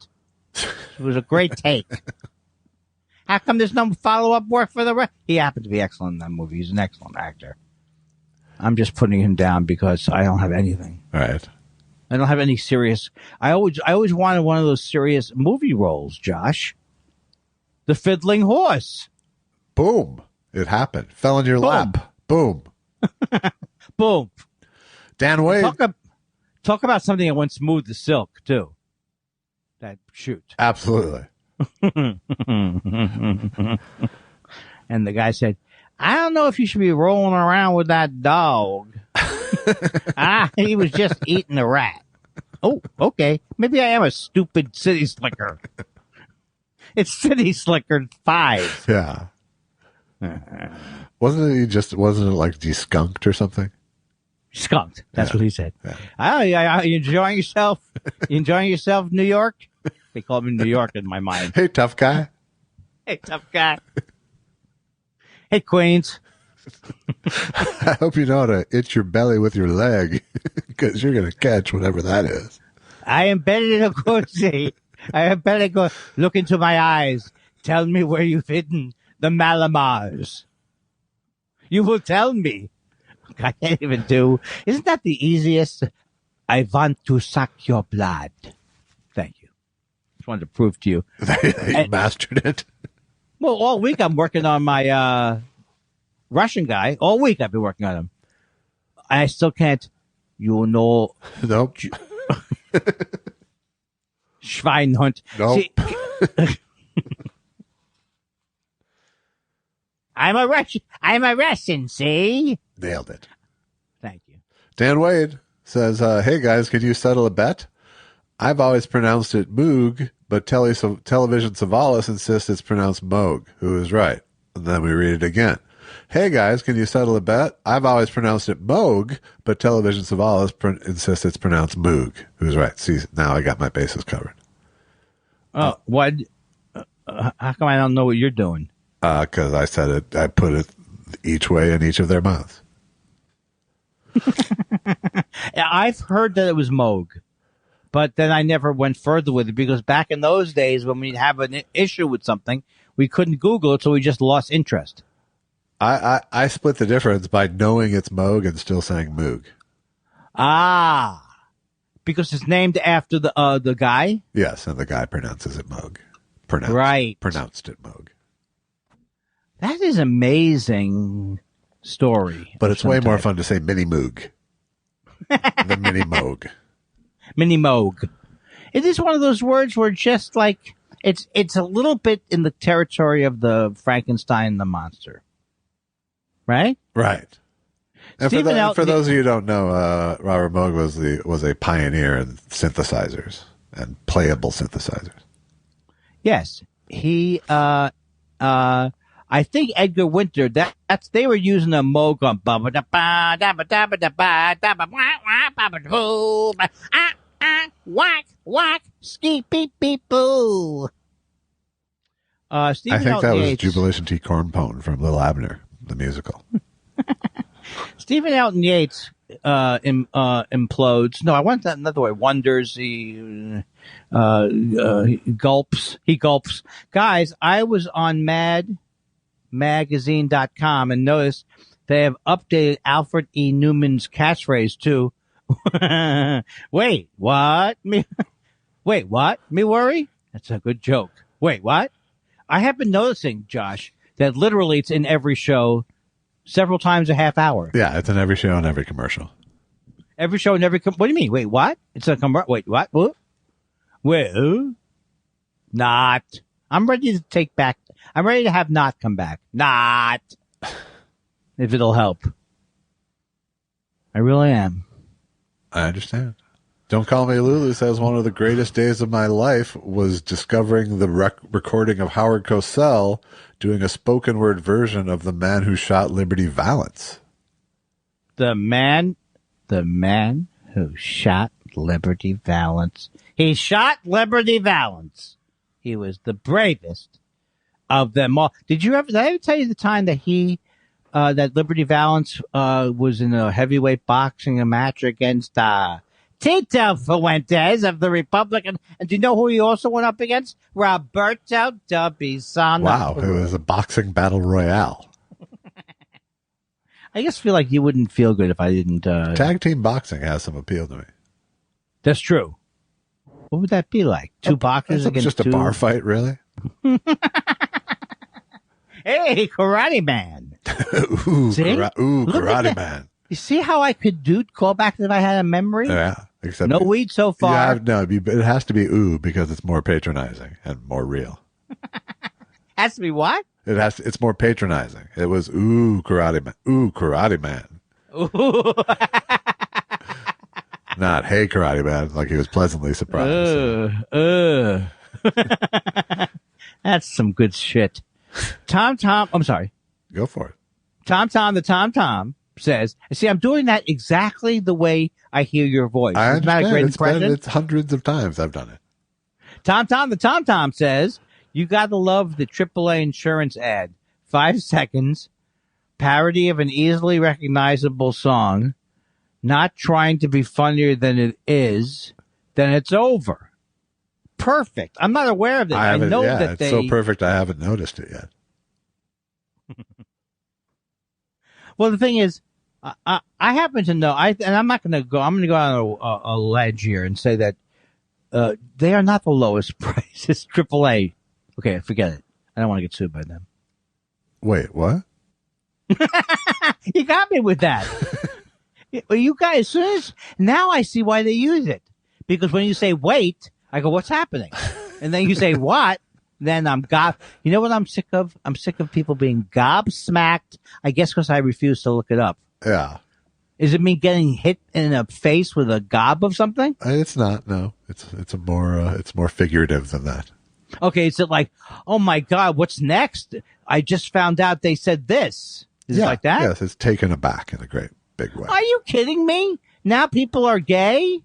It was a great take. How come there's no follow-up work for the rest? He happened to be excellent in that movie. He's an excellent actor. I'm just putting him down because I don't have anything. All right. I don't have any serious. I always wanted one of those serious movie roles, Josh. The Fiddling Horse. Boom. It happened. Fell in your lap. Boom. Boom. Dan Wade. Talk about something that went smooth as silk, too. That shoot. Absolutely. And the guy said, I don't know if you should be rolling around with that dog. He was just eating a rat. Oh, okay. Maybe I am a stupid city slicker. It's City Slicker 5. Yeah. Wasn't it like deskunked or something? Skunked. That's what he said. Yeah. You enjoying yourself? You enjoying yourself, New York? They call me New York in my mind. Hey, tough guy. Hey, tough guy. Hey, Queens. I hope you know how to itch your belly with your leg because you're going to catch whatever that is. I am better than a cozy. I am better go look into my eyes. Tell me where you've hidden the Malamars. You will tell me. I can't even do. Isn't that the easiest? I want to suck your blood. Thank you. Just wanted to prove to you. You mastered it. Well, all week I'm working on my Russian guy. All week I've been working on him. I still can't. You know. Nope. Schweinhund. Nope. See, I'm a Russian, see? Nailed it. Thank you. Dan Wade says, hey guys, could you settle a bet? I've always pronounced it Moog, but Television Savalas insists it's pronounced Moog. Who is right? And then we read it again. Hey guys, can you settle a bet? I've always pronounced it Moog, but Television Savalas insists it's pronounced Moog. Who's right? See, now I got my bases covered. Oh, what? How come I don't know what you're doing? Because I said it, I put it each way in each of their mouths. I've heard that it was Moog, but then I never went further with it because back in those days when we'd have an issue with something, we couldn't Google it, so we just lost interest. I split the difference by knowing it's Moog and still saying Moog. Ah, because it's named after the guy? Yes, and the guy pronounces it Moog. Pronounced it Moog. That is amazing story. But it's way more fun to say Mini Moog than Mini Moog. Mini Moog. It is one of those words where just like it's a little bit in the territory of the Frankenstein the monster. Right? Right. And for those of you who don't know, Robert Moog was a pioneer in synthesizers and playable synthesizers. Yes. He I think Edgar Winter, that's they were using a Moog on whack whack ski beep beep boo. I think that was Jubilation T. Cornpone from Little Abner, the musical. Stephen Elton Yates implodes. No, I want that another way. Wonders. He gulps. He gulps. Guys, I was on madmagazine.com and noticed they have updated Alfred E. Newman's catchphrase too. Wait, what? Wait, what? Me worry? That's a good joke. Wait, what? I have been noticing, Josh, that literally it's in every show several times a half hour. Yeah, it's in every show and every commercial. Every show and every. What do you mean? Wait, what? It's a commercial. Wait, what? What? Well, not. I'm ready to take back. I'm ready to have not come back. Not. If it'll help. I really am. I understand. Don't Call Me Lulu says one of the greatest days of my life was discovering the recording of Howard Cosell doing a spoken word version of The Man Who Shot Liberty Valance. The man who shot Liberty Valance. He shot Liberty Valance. He was the bravest of them all. Did I ever tell you the time that that Liberty Valance was in a heavyweight boxing match against Tito Fuentes of the Republican? And do you know who he also went up against? Roberto Dubizzano. Wow, it was a boxing battle royale. I just feel like you wouldn't feel good if I didn't. Tag team boxing has some appeal to me. That's true. What would that be like? Two boxers against just two? A bar fight, really? Hey, Karate Man. Ooh, See? Karate Man. You see how I could call back if I had a memory? Yeah, except no weed so far. It has to be ooh because it's more patronizing and more real. Has to be what? It's more patronizing. It was ooh, Karate Man. Ooh, Karate Man. Ooh. Not hey, Karate Man, like he was pleasantly surprised. That's some good shit. Tom, I'm sorry. Go for it. Tom, the Tom says, see, I'm doing that exactly the way I hear your voice. I Isn't that a great impression? It's hundreds of times I've done it. Tom, the Tom says, you gotta love the AAA insurance ad. 5 seconds, parody of an easily recognizable song, not trying to be funnier than it is, then it's over. Perfect. I'm not aware of this. I know that it's so perfect I haven't noticed it yet. Well, the thing is, I happen to know, and I'm not going to go, I'm going to go on a ledge here and say that they are not the lowest price. It's AAA. Okay, forget it. I don't want to get sued by them. Wait, what? You got me with that. Well, you guys, now I see why they use it. Because when you say wait, I go, what's happening? And then you say what? Then you know what I'm sick of? I'm sick of people being gobsmacked. I guess because I refuse to look it up. Yeah. Is it me getting hit in the face with a gob of something? It's not. No, it's more figurative than that. Okay, is it like, oh my God, what's next? I just found out they said this. Is it like that? Yes, it's taken aback in a great big way. Are you kidding me? Now people are gay?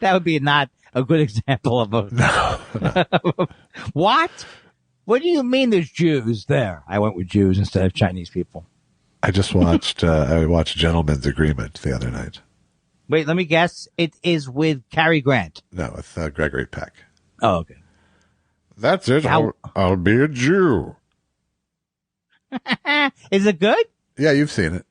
That would be not a good example of a... No. What? What do you mean there's Jews there? I went with Jews instead of Chinese people. I just watched I watched Gentleman's Agreement the other night. Wait, let me guess. It is with Cary Grant. No, with Gregory Peck. Oh, okay. That's it. I'll be a Jew. Is it good? Yeah, you've seen it.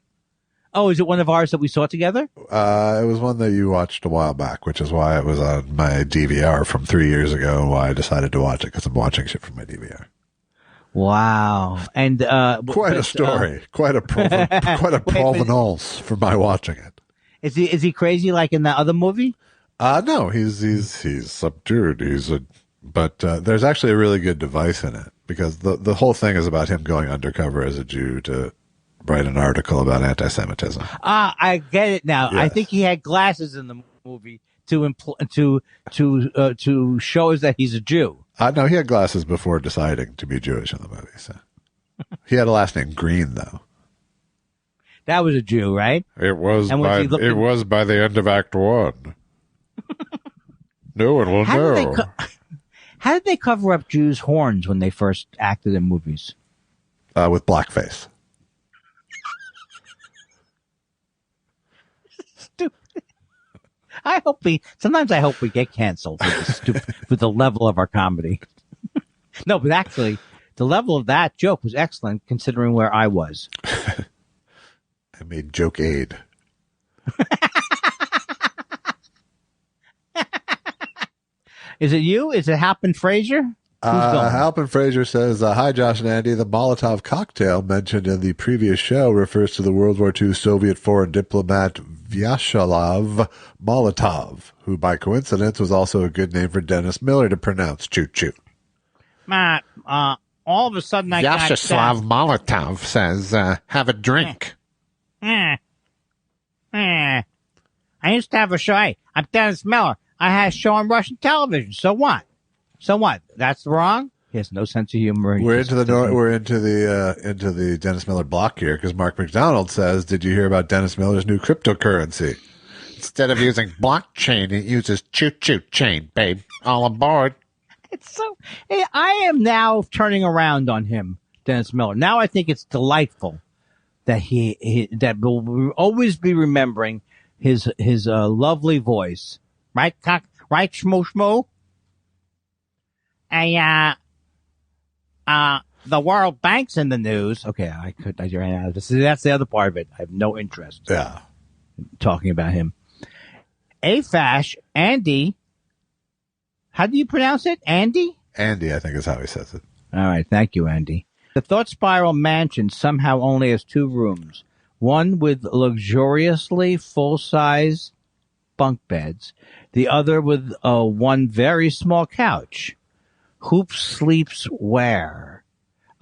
Oh, is it one of ours that we saw together? It was one that you watched a while back, which is why it was on my DVR from 3 years ago, and why I decided to watch it, because I'm watching shit from my DVR. Wow. And quite a story. Quite a provenance for my watching it. Is he crazy like in that other movie? No, he's subdued. But there's actually a really good device in it, because the whole thing is about him going undercover as a Jew to write an article about anti-Semitism. I get it now. Yes. I think he had glasses in the movie to show us that he's a Jew. No, he had glasses before deciding to be Jewish in the movie. So. He had a last name Green, though. That was a Jew, right? It was by the end of Act 1. No one will know. How did they cover up Jews' horns when they first acted in movies? With blackface. Stupid. Sometimes I hope we get canceled with the level of our comedy. No, but actually, the level of that joke was excellent considering where I was. I made joke aid. Is it you? Is it Happen Frazier? going? Halpin Fraser says, hi, Josh and Andy. The Molotov cocktail mentioned in the previous show refers to the World War II Soviet foreign diplomat Vyacheslav Molotov, who by coincidence was also a good name for Dennis Miller to pronounce. Choo-choo. Matt, all of a sudden I got... Vyacheslav Molotov says, have a drink. I used to have a show. Hey, I'm Dennis Miller. I had a show on Russian television. So what? That's wrong? He has no sense of humor. We're into the Dennis Miller block here because Mark McDonald says, did you hear about Dennis Miller's new cryptocurrency? Instead of using blockchain, it uses choo-choo chain, babe. All aboard. It's so... I am now turning around on him, Dennis Miller. Now I think it's delightful that that we'll always be remembering his lovely voice. Right, right, shmoo shmoo? The World Bank's in the news. Okay, I ran out of this. That's the other part of it. I have no interest. Yeah. In talking about him. Afash, Andy. How do you pronounce it? Andy? Andy, I think is how he says it. All right. Thank you, Andy. The Thought Spiral mansion somehow only has 2 rooms. One with luxuriously full-size bunk beds. The other with one very small couch. Who sleeps where?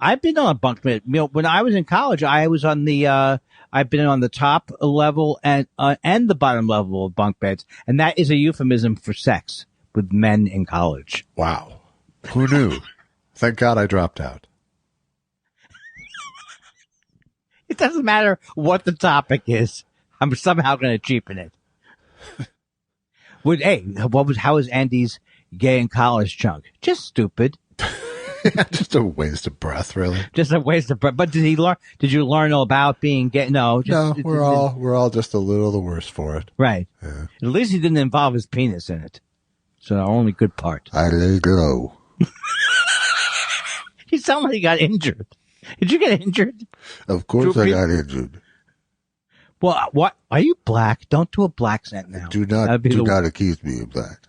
I've been on a bunk bed. You know, when I was in college, I was on the, I've been on the top level and the bottom level of bunk beds. And that is a euphemism for sex with men in college. Wow. Who knew? Thank God I dropped out. It doesn't matter what the topic is. I'm somehow going to cheapen it. How was Andy's gay in college chunk? Just stupid. Just a waste of breath, really. Just a waste of breath. But did you learn all about being gay? No. We're all just a little the worse for it. Right. Yeah. At least he didn't involve his penis in it. So the only good part. I let go. You sound like you got injured. Did you get injured? Of course I got injured. Well, what? Are you black? Don't do a black accent now. Do not accuse me of that.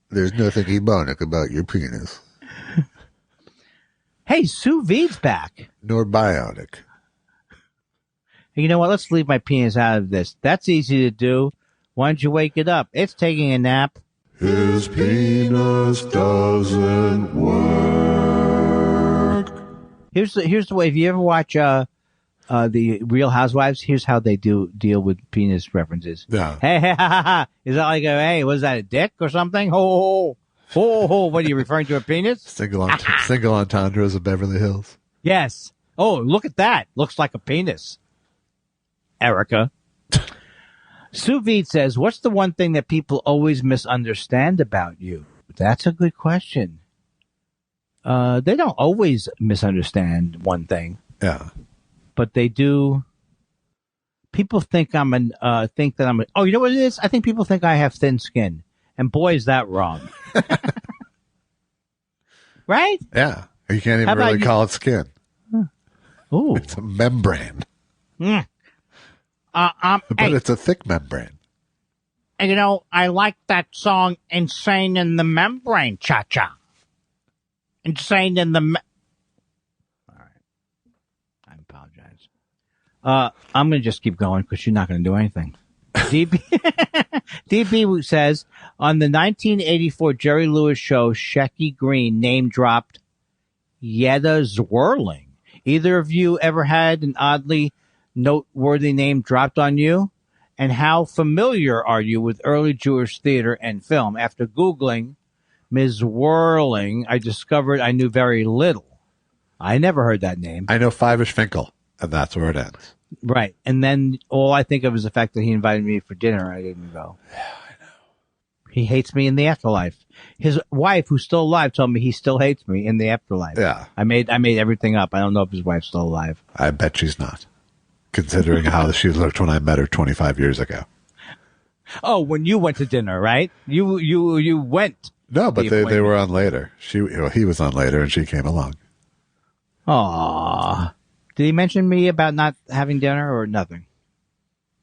There's nothing ebonic about your penis. Hey, sous vide's back. Nor bionic. You know what? Let's leave my penis out of this. That's easy to do. Why don't you wake it up? It's taking a nap. His penis doesn't work. Here's the way. If you ever watch the Real Housewives, here's how they deal with penis references. Yeah. Hey, ha, ha, ha. Is that like hey, was that a dick or something? Ho, ho, ho, ho. What are you referring to, a penis? Single entendres of Beverly Hills. Yes. Oh, look at that. Looks like a penis. Erica. Sous Vide says, what's the one thing that people always misunderstand about you? That's a good question. They don't always misunderstand one thing. Yeah. But they do. People think oh, you know what it is? I think people think I have thin skin. And boy, is that wrong. Right? Yeah. You can't even really call it skin. Ooh. It's a membrane. Mm. But it's a thick membrane. And, you know, I like that song, Insane in the Membrane, Cha-Cha. Insane in the All right. I apologize. I'm going to just keep going because you're not going to do anything. DB says, on the 1984 Jerry Lewis show, Shecky Green name-dropped Yetta Zwirling. Either of you ever had an oddly noteworthy name dropped on you? And how familiar are you with early Jewish theater and film? After Googling Ms. Whirling, I discovered I knew very little. I never heard that name. I know Five-ish Finkel, and that's where it ends. Right. And then all I think of is the fact that he invited me for dinner. I didn't go. Yeah, I know. He hates me in the afterlife. His wife, who's still alive, told me he still hates me in the afterlife. Yeah. I made everything up. I don't know if his wife's still alive. I bet she's not, considering how she looked when I met her 25 years ago. Oh, when you went to dinner, right? You went. No, but they were on later. he was on later, and she came along. Aww. Did he mention me about not having dinner or nothing?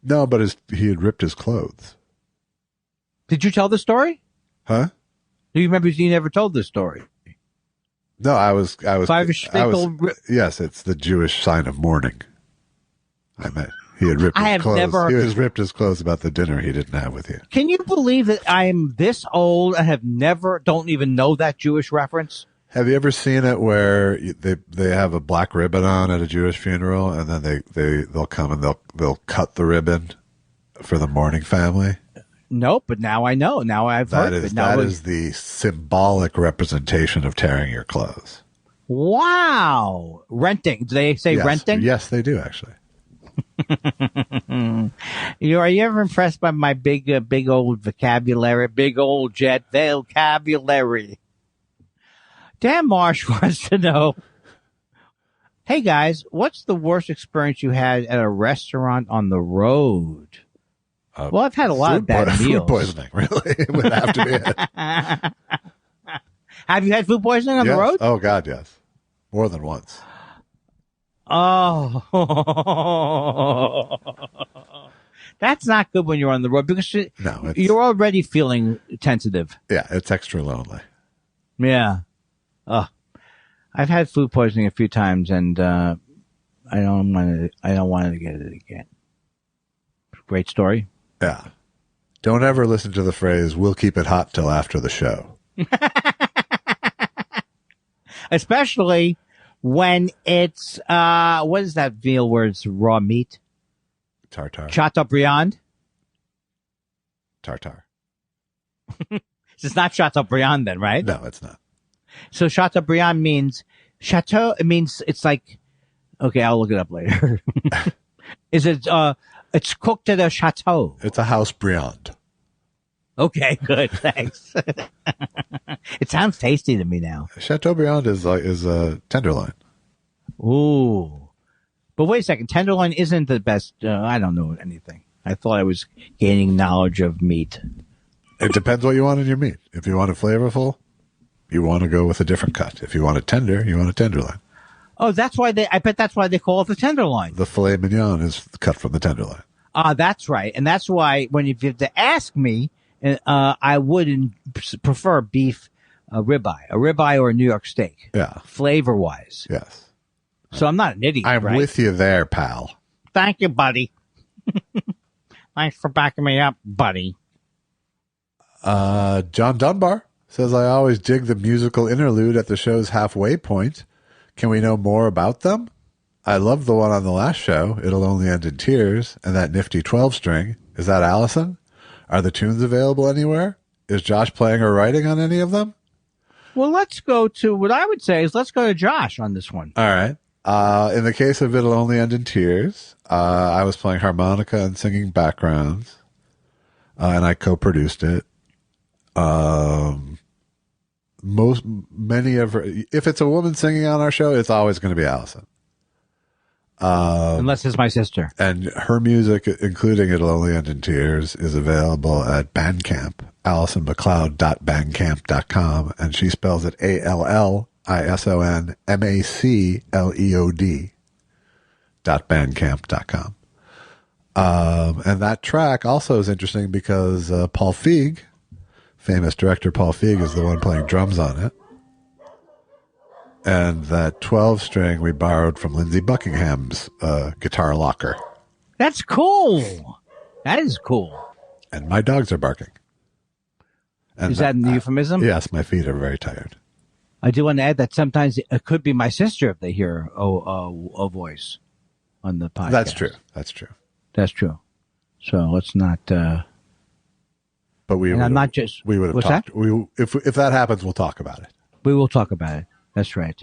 No, but he had ripped his clothes. Did you tell the story? Huh? Do you remember you never told this story? No, I was. Yes, it's the Jewish sign of mourning. I meant he had ripped his clothes. He has ripped his clothes about the dinner he didn't have with you. Can you believe that I am this old and don't even know that Jewish reference? Have you ever seen it where they have a black ribbon on at a Jewish funeral, and then they'll come and they'll cut the ribbon for the mourning family? Nope, but now I know. Now I've heard of it. That is the symbolic representation of tearing your clothes. Wow. Renting. Do they say renting? Yes, they do, actually. Are you ever impressed by my big old vocabulary? Big old jet vocabulary. Dan Marsh wants to know, hey guys, what's the worst experience you had at a restaurant on the road? Well, I've had a lot of bad meals. Food poisoning, really, would have to be it. Have you had food poisoning on the road? Oh, God, yes. More than once. Oh. That's not good when you're on the road because you're already feeling tentative. Yeah, it's extra lonely. Yeah. I've had food poisoning a few times, and I don't want to get it again. Great story. Yeah. Don't ever listen to the phrase, we'll keep it hot till after the show. Especially when it's, what is that veal where it's raw meat? Tartar. Chateaubriand? Tartar. It's not Chateaubriand then, right? No, it's not. So Chateaubriand means chateau. It means it's like. Okay, I'll look it up later. Is it? It's cooked at a chateau. It's a house Briand. Okay, good. Thanks. It sounds tasty to me now. Chateaubriand is a tenderloin. Ooh, but wait a second. Tenderloin isn't the best. I don't know anything. I thought I was gaining knowledge of meat. It depends what you want in your meat. If you want it flavorful, you want to go with a different cut. If you want it tender, you want a tenderloin. Oh, I bet that's why they call it the tenderloin. The filet mignon is cut from the tenderloin. That's right. And that's why when you have to ask me, I would prefer beef ribeye or a New York steak. Yeah. Flavor wise. Yes. So I'm not an idiot. I'm right? with you there, pal. Thank you, buddy. Thanks for backing me up, buddy. John Dunbar says, I always dig the musical interlude at the show's halfway point. Can we know more about them? I love the one on the last show, It'll Only End in Tears, and that nifty 12-string. Is that Allison? Are the tunes available anywhere? Is Josh playing or writing on any of them? Well, let's go to what I would say is let's go to Josh on this one. All right. In the case of It'll Only End in Tears, I was playing harmonica and singing backgrounds, and I co-produced it. If it's a woman singing on our show, it's always going to be Allison. Unless it's my sister. And her music, including It'll Only End in Tears, is available at Bandcamp, AllisonMacLeod.bandcamp.com, and she spells it ALLISONMACLEOD.bandcamp.com. And that track also is interesting because Paul Feig, famous director Paul Feig, is the one playing drums on it. And that 12-string we borrowed from Lindsey Buckingham's guitar locker. That's cool. That is cool. And my dogs are barking. And is that an euphemism? Yes, my feet are very tired. I do want to add that sometimes it could be my sister if they hear a voice on the podcast. That's true. That's true. That's true. So let's not. But we would have talked. If that happens, we'll talk about it. We will talk about it. That's right.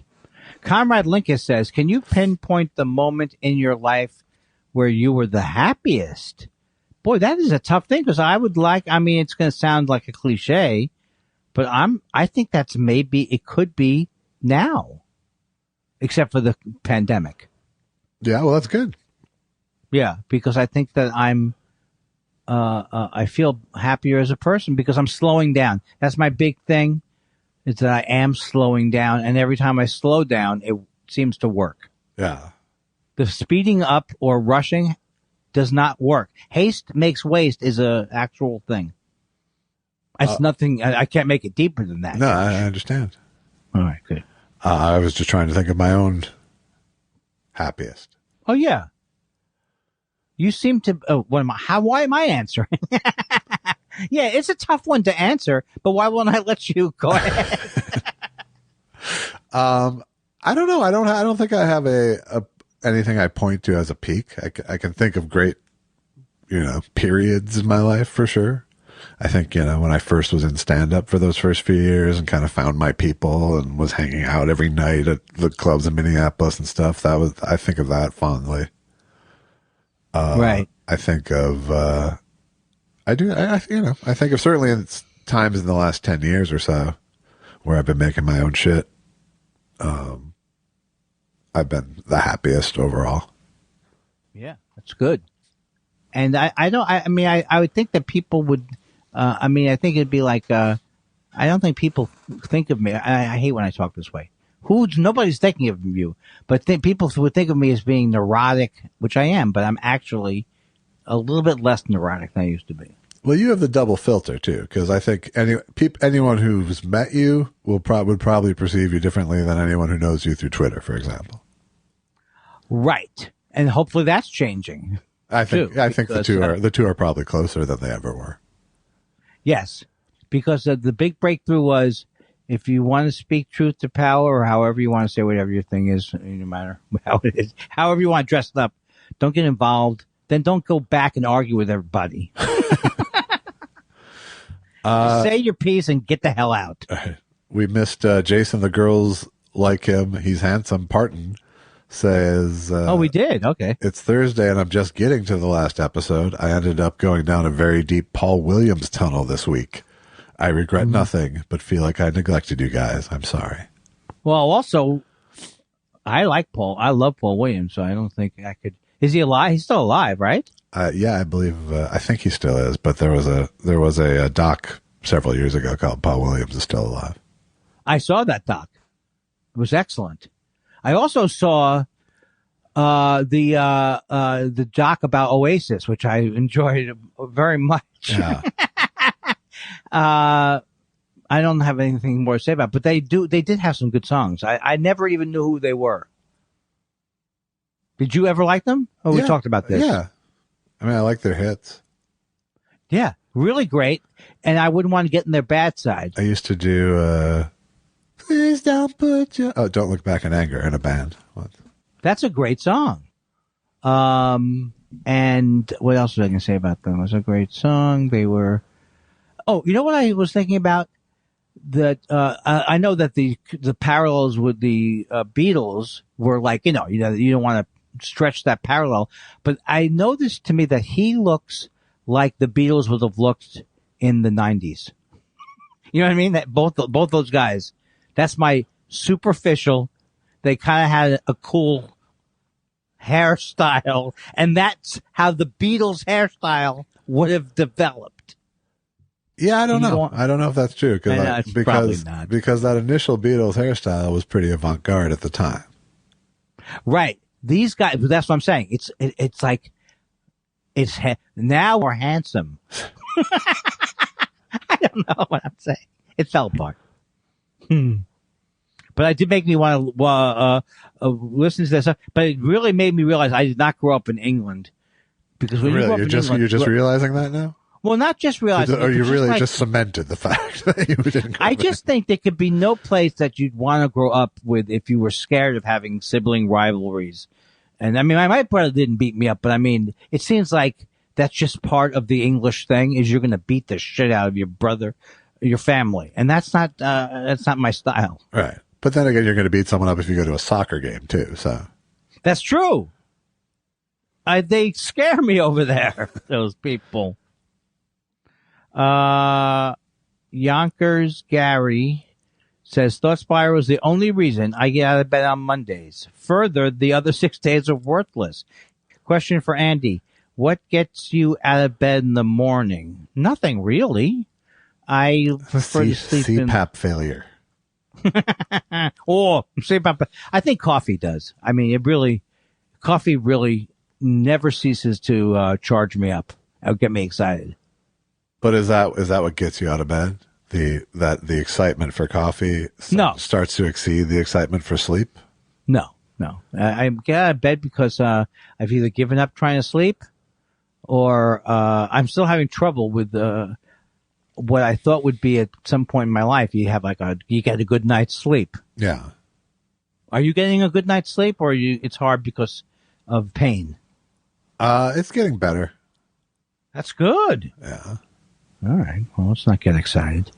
Comrade Linkus says, can you pinpoint the moment in your life where you were the happiest? Boy, that is a tough thing because it's going to sound like a cliche, but I think that's it could be now, except for the pandemic. Yeah, well, that's good. Yeah, because I think that I feel happier as a person because I'm slowing down. That's my big thing. Is that I am slowing down, and every time I slow down, it seems to work. Yeah. The speeding up or rushing does not work. Haste makes waste is a actual thing. It's nothing. I can't make it deeper than that. No, I understand. All right, good. I was just trying to think of my own happiest. Oh yeah. You seem to. Why am I answering? Yeah, it's a tough one to answer, but why won't I let you go ahead? I don't know. I don't think I have anything I point to as a peak. I can think of great, periods in my life for sure. I think, when I first was in stand up for those first few years and kind of found my people and was hanging out every night at the clubs in Minneapolis and stuff, I think of that fondly. Right. I think of, I think of certainly in times in the last 10 years or so where I've been making my own shit. I've been the happiest overall. Yeah, that's good. And I would think that people would, I think it'd be like, I don't think people think of me. I hate when I talk this way. Nobody's thinking of you, but people would think of me as being neurotic, which I am, but I'm actually a little bit less neurotic than I used to be. Well, you have the double filter too, because I think anyone who's met you would probably perceive you differently than anyone who knows you through Twitter, for example. Right, and hopefully that's changing. I think the two are probably closer than they ever were. Yes, because the big breakthrough was if you want to speak truth to power, or however you want to say whatever your thing is, no matter how it is, however you want to dress it up, don't get involved. Then don't go back and argue with everybody. Say your piece and get the hell out. We missed Jason. The girls like him. He's handsome. Parton says, we did. Okay. It's Thursday and I'm just getting to the last episode. I ended up going down a very deep Paul Williams tunnel this week. I regret nothing, but feel like I neglected you guys. I'm sorry. Well, also, I like Paul. I love Paul Williams, so I don't think I could. Is he alive? He's still alive, right? Yeah, I believe. I think he still is. But there was a doc several years ago called Paul Williams is Still Alive. I saw that doc. It was excellent. I also saw the doc about Oasis, which I enjoyed very much. Yeah. I don't have anything more to say about it, but they did have some good songs. I never even knew who they were. Did you ever like them? Oh, we talked about this. Yeah. I mean, I like their hits. Yeah, really great. And I wouldn't want to get in their bad side. I used to do, Please Don't Put Your... Oh, Don't Look Back in Anger in a band. What? That's a great song. And what else was I going to say about them? It was a great song. They were... Oh, you know what I was thinking about? That I know that the parallels with the Beatles were like, you don't want to stretch that parallel, but I noticed to me that he looks like the Beatles would have looked in the 90s. You know what I mean? That both those guys. That's my superficial. They kind of had a cool hairstyle, and that's how the Beatles hairstyle would have developed. Yeah, I don't know. I don't know if that's true because that initial Beatles hairstyle was pretty avant-garde at the time. Right. These guys, that's what I'm saying. It's like, now we're handsome. I don't know what I'm saying. It fell apart. But it did make me want to listen to this stuff. But it really made me realize I did not grow up in England. Because when you're just realizing that now? Well, not just realizing. Or you really just cemented the fact that you didn't grow up. I just think there could be no place that you'd want to grow up with if you were scared of having sibling rivalries. And I mean, my brother didn't beat me up, but I mean, it seems like that's just part of the English thing is you're going to beat the shit out of your brother, your family. And that's not my style. Right. But then again, you're going to beat someone up if you go to a soccer game too. So that's true. They scare me over there, those people. Yonkers Gary says Thought Spiral is the only reason I get out of bed on Mondays. Further, the other 6 days are worthless. Question for Andy. What gets you out of bed in the morning? Nothing really. I prefer to sleep CPAP failure. CPAP. I think coffee does. I mean, coffee really never ceases to charge me up. It'll get me excited. But is that what gets you out of bed? The excitement for coffee No. starts to exceed the excitement for sleep? No. I get out of bed because I've either given up trying to sleep or I'm still having trouble with what I thought would be at some point in my life. You get a good night's sleep. Yeah. Are you getting a good night's sleep or it's hard because of pain? It's getting better. That's good. Yeah. All right. Well, let's not get excited.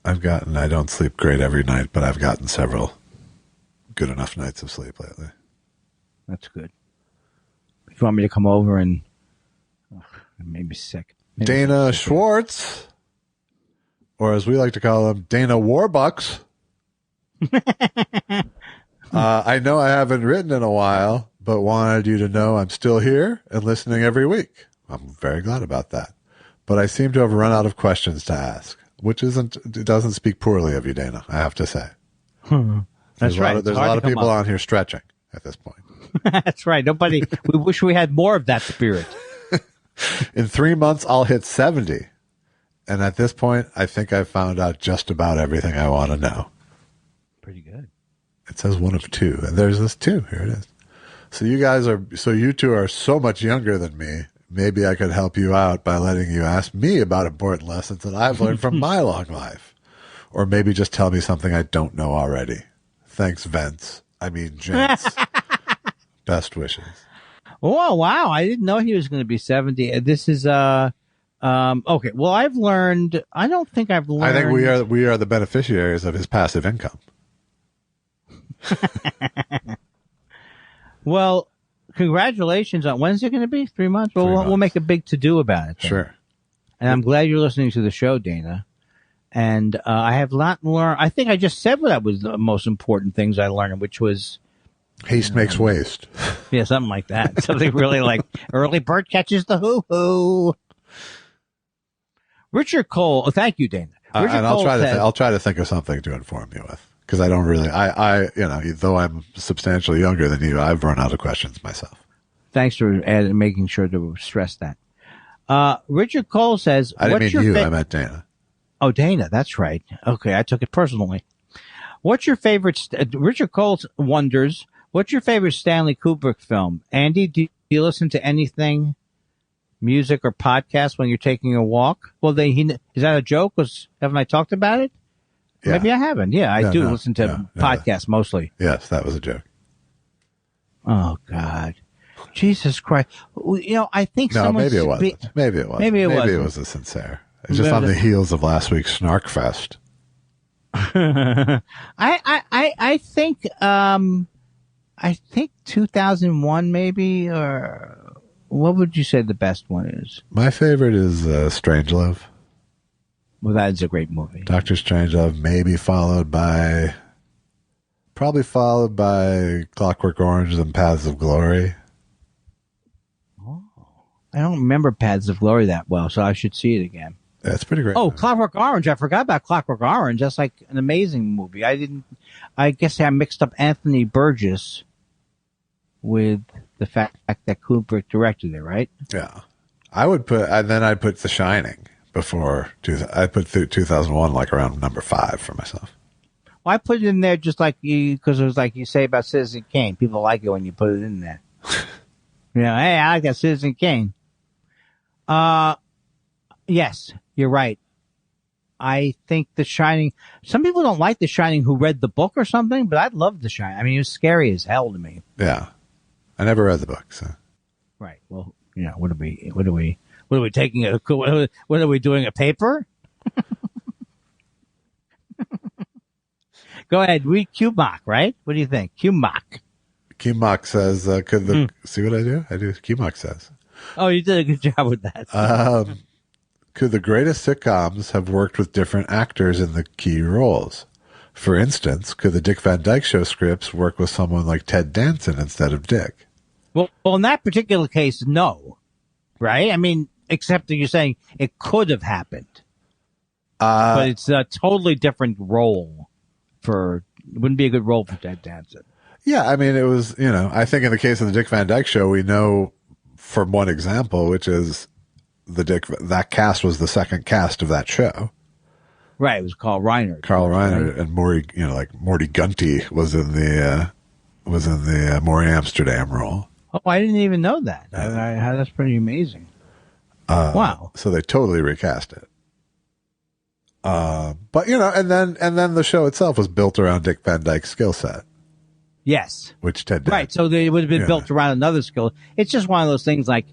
I don't sleep great every night, but I've gotten several good enough nights of sleep lately. That's good. If you want me to come over and it made me sick. Dana Schwartz, or as we like to call him, Dana Warbucks. I know I haven't written in a while, but wanted you to know I'm still here and listening every week. I'm very glad about that. But I seem to have run out of questions to ask, which it doesn't speak poorly of you, Dana, I have to say. That's right. There's a lot of people on here stretching at this point. That's right. We wish we had more of that spirit. In 3 months, I'll hit 70. And at this point, I think I've found out just about everything I want to know. Pretty good. It says one of two. And there's this two. Here it is. So you two are so much younger than me. Maybe I could help you out by letting you ask me about important lessons that I've learned from my long life. Or maybe just tell me something I don't know already. Thanks, Gents. Best wishes. Oh, wow. I didn't know he was going to be 70. This is, okay. Well, I've learned, I don't think I've learned. I think we are the beneficiaries of his passive income. Well, congratulations on, when's it going to be? 3 months? Well, we'll make a big to-do about it. Then. Sure. And I'm glad you're listening to the show, Dana. And I have not learned, I think I just said what was the most important things I learned, which was haste makes waste. Yeah, something like that. Something really like early bird catches the hoo-hoo. Richard Cole. Oh, thank you, Dana. And I'll try to think of something to inform you with, because I don't really, though I'm substantially younger than you, I've run out of questions myself. Thanks for making sure to stress that. Richard Cole says, I didn't mean you, I meant Dana. Oh, Dana, that's right. Okay, I took it personally. What's your favorite, Richard Cole wonders, what's your favorite Stanley Kubrick film? Andy, do you listen to anything, music or podcast when you're taking a walk? Well, is that a joke? Haven't I talked about it? Yeah. Maybe I haven't. Yeah, I do listen to podcasts mostly. Yes, that was a joke. Oh, God. Jesus Christ. I think maybe it wasn't. Maybe it wasn't. Maybe it wasn't. Maybe it was a sincere. It's just on the heels of last week's Snarkfest. I think 2001 maybe, or what would you say the best one is? My favorite is Strangelove. Well, that is a great movie. Dr. Strangelove, probably followed by Clockwork Orange and Paths of Glory. Oh, I don't remember Paths of Glory that well, so I should see it again. That's pretty great. Oh, Clockwork Orange. I forgot about Clockwork Orange. That's like an amazing movie. I guess I mixed up Anthony Burgess with the fact that Kubrick directed it, right? Yeah. I'd put The Shining before, I put 2001 like around number 5 for myself. Well, I put it in there just like because it was like you say about Citizen Kane. People like it when you put it in there. Hey, I like that Citizen Kane. Yes, you're right. I think The Shining, some people don't like The Shining who read the book or something, but I loved The Shining. I mean, it was scary as hell to me. Yeah. I never read the book, so. Right. Well, what are we taking what are we doing, a paper? Go ahead, read Q-Mock, right? What do you think? Q-Mock. Q-Mock says, see what I do? I do, Q-Mock says. Oh, you did a good job with that. Could the greatest sitcoms have worked with different actors in the key roles? For instance, could the Dick Van Dyke Show scripts work with someone like Ted Danson instead of Dick? Well, in that particular case, no. Right? I mean, except that you're saying it could have happened. But it's a totally different role it wouldn't be a good role for Ted Danson. Yeah, I mean, it was, I think in the case of the Dick Van Dyke Show, we know from one example, which is that cast was the second cast of that show. Right. It was Carl Reiner. Carl Reiner right? and Morty, Morty Gunty was in the Maury Amsterdam role. Oh, I didn't even know that. That's pretty amazing. Wow. So they totally recast it. But and then the show itself was built around Dick Van Dyke's skill set. Yes. Which Ted did. Right. So they would have been built around another skill. It's just one of those things like,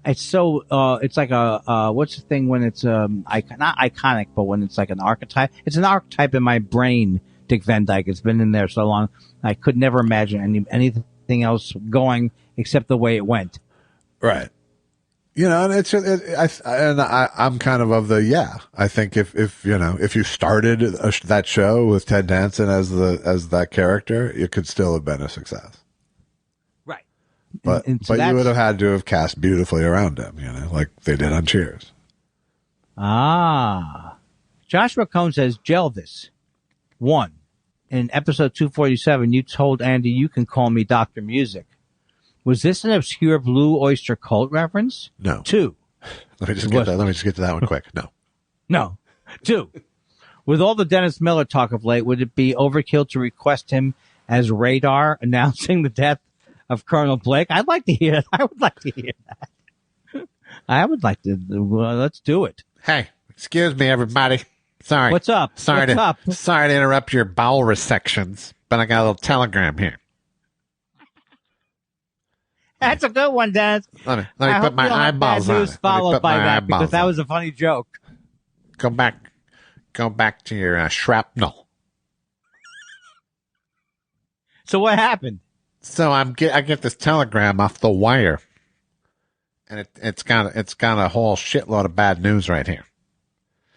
it's so, it's like what's the thing when it's, not iconic, but when it's like an archetype? It's an archetype in my brain, Dick Van Dyke. It's been in there so long. I could never imagine anything else going except the way it went. Right. And I'm kind of the, I think if you started that show with Ted Danson as that character, it could still have been a success. Right. But so you would have had to have cast beautifully around him, like they did on Cheers. Ah. Joshua Cohn says, Jelvis, 1. In episode 247, you told Andy you can call me Dr. Music. Was this an obscure Blue Oyster Cult reference? No. 2. Let me just get to that one quick. No. 2. With all the Dennis Miller talk of late, would it be overkill to request him as Radar announcing the death of Colonel Blake? I'd like to hear it. I would like to hear that. I would like to. Let's do it. Hey, excuse me, everybody. Sorry. What's up? Sorry to interrupt your bowel resections, but I got a little telegram here. That's a good one, Dennis. Let me put my eyeballs on it. Followed by that, because that was a funny joke. Go back to your shrapnel. So what happened? So I get this telegram off the wire, and it's got a whole shitload of bad news right here.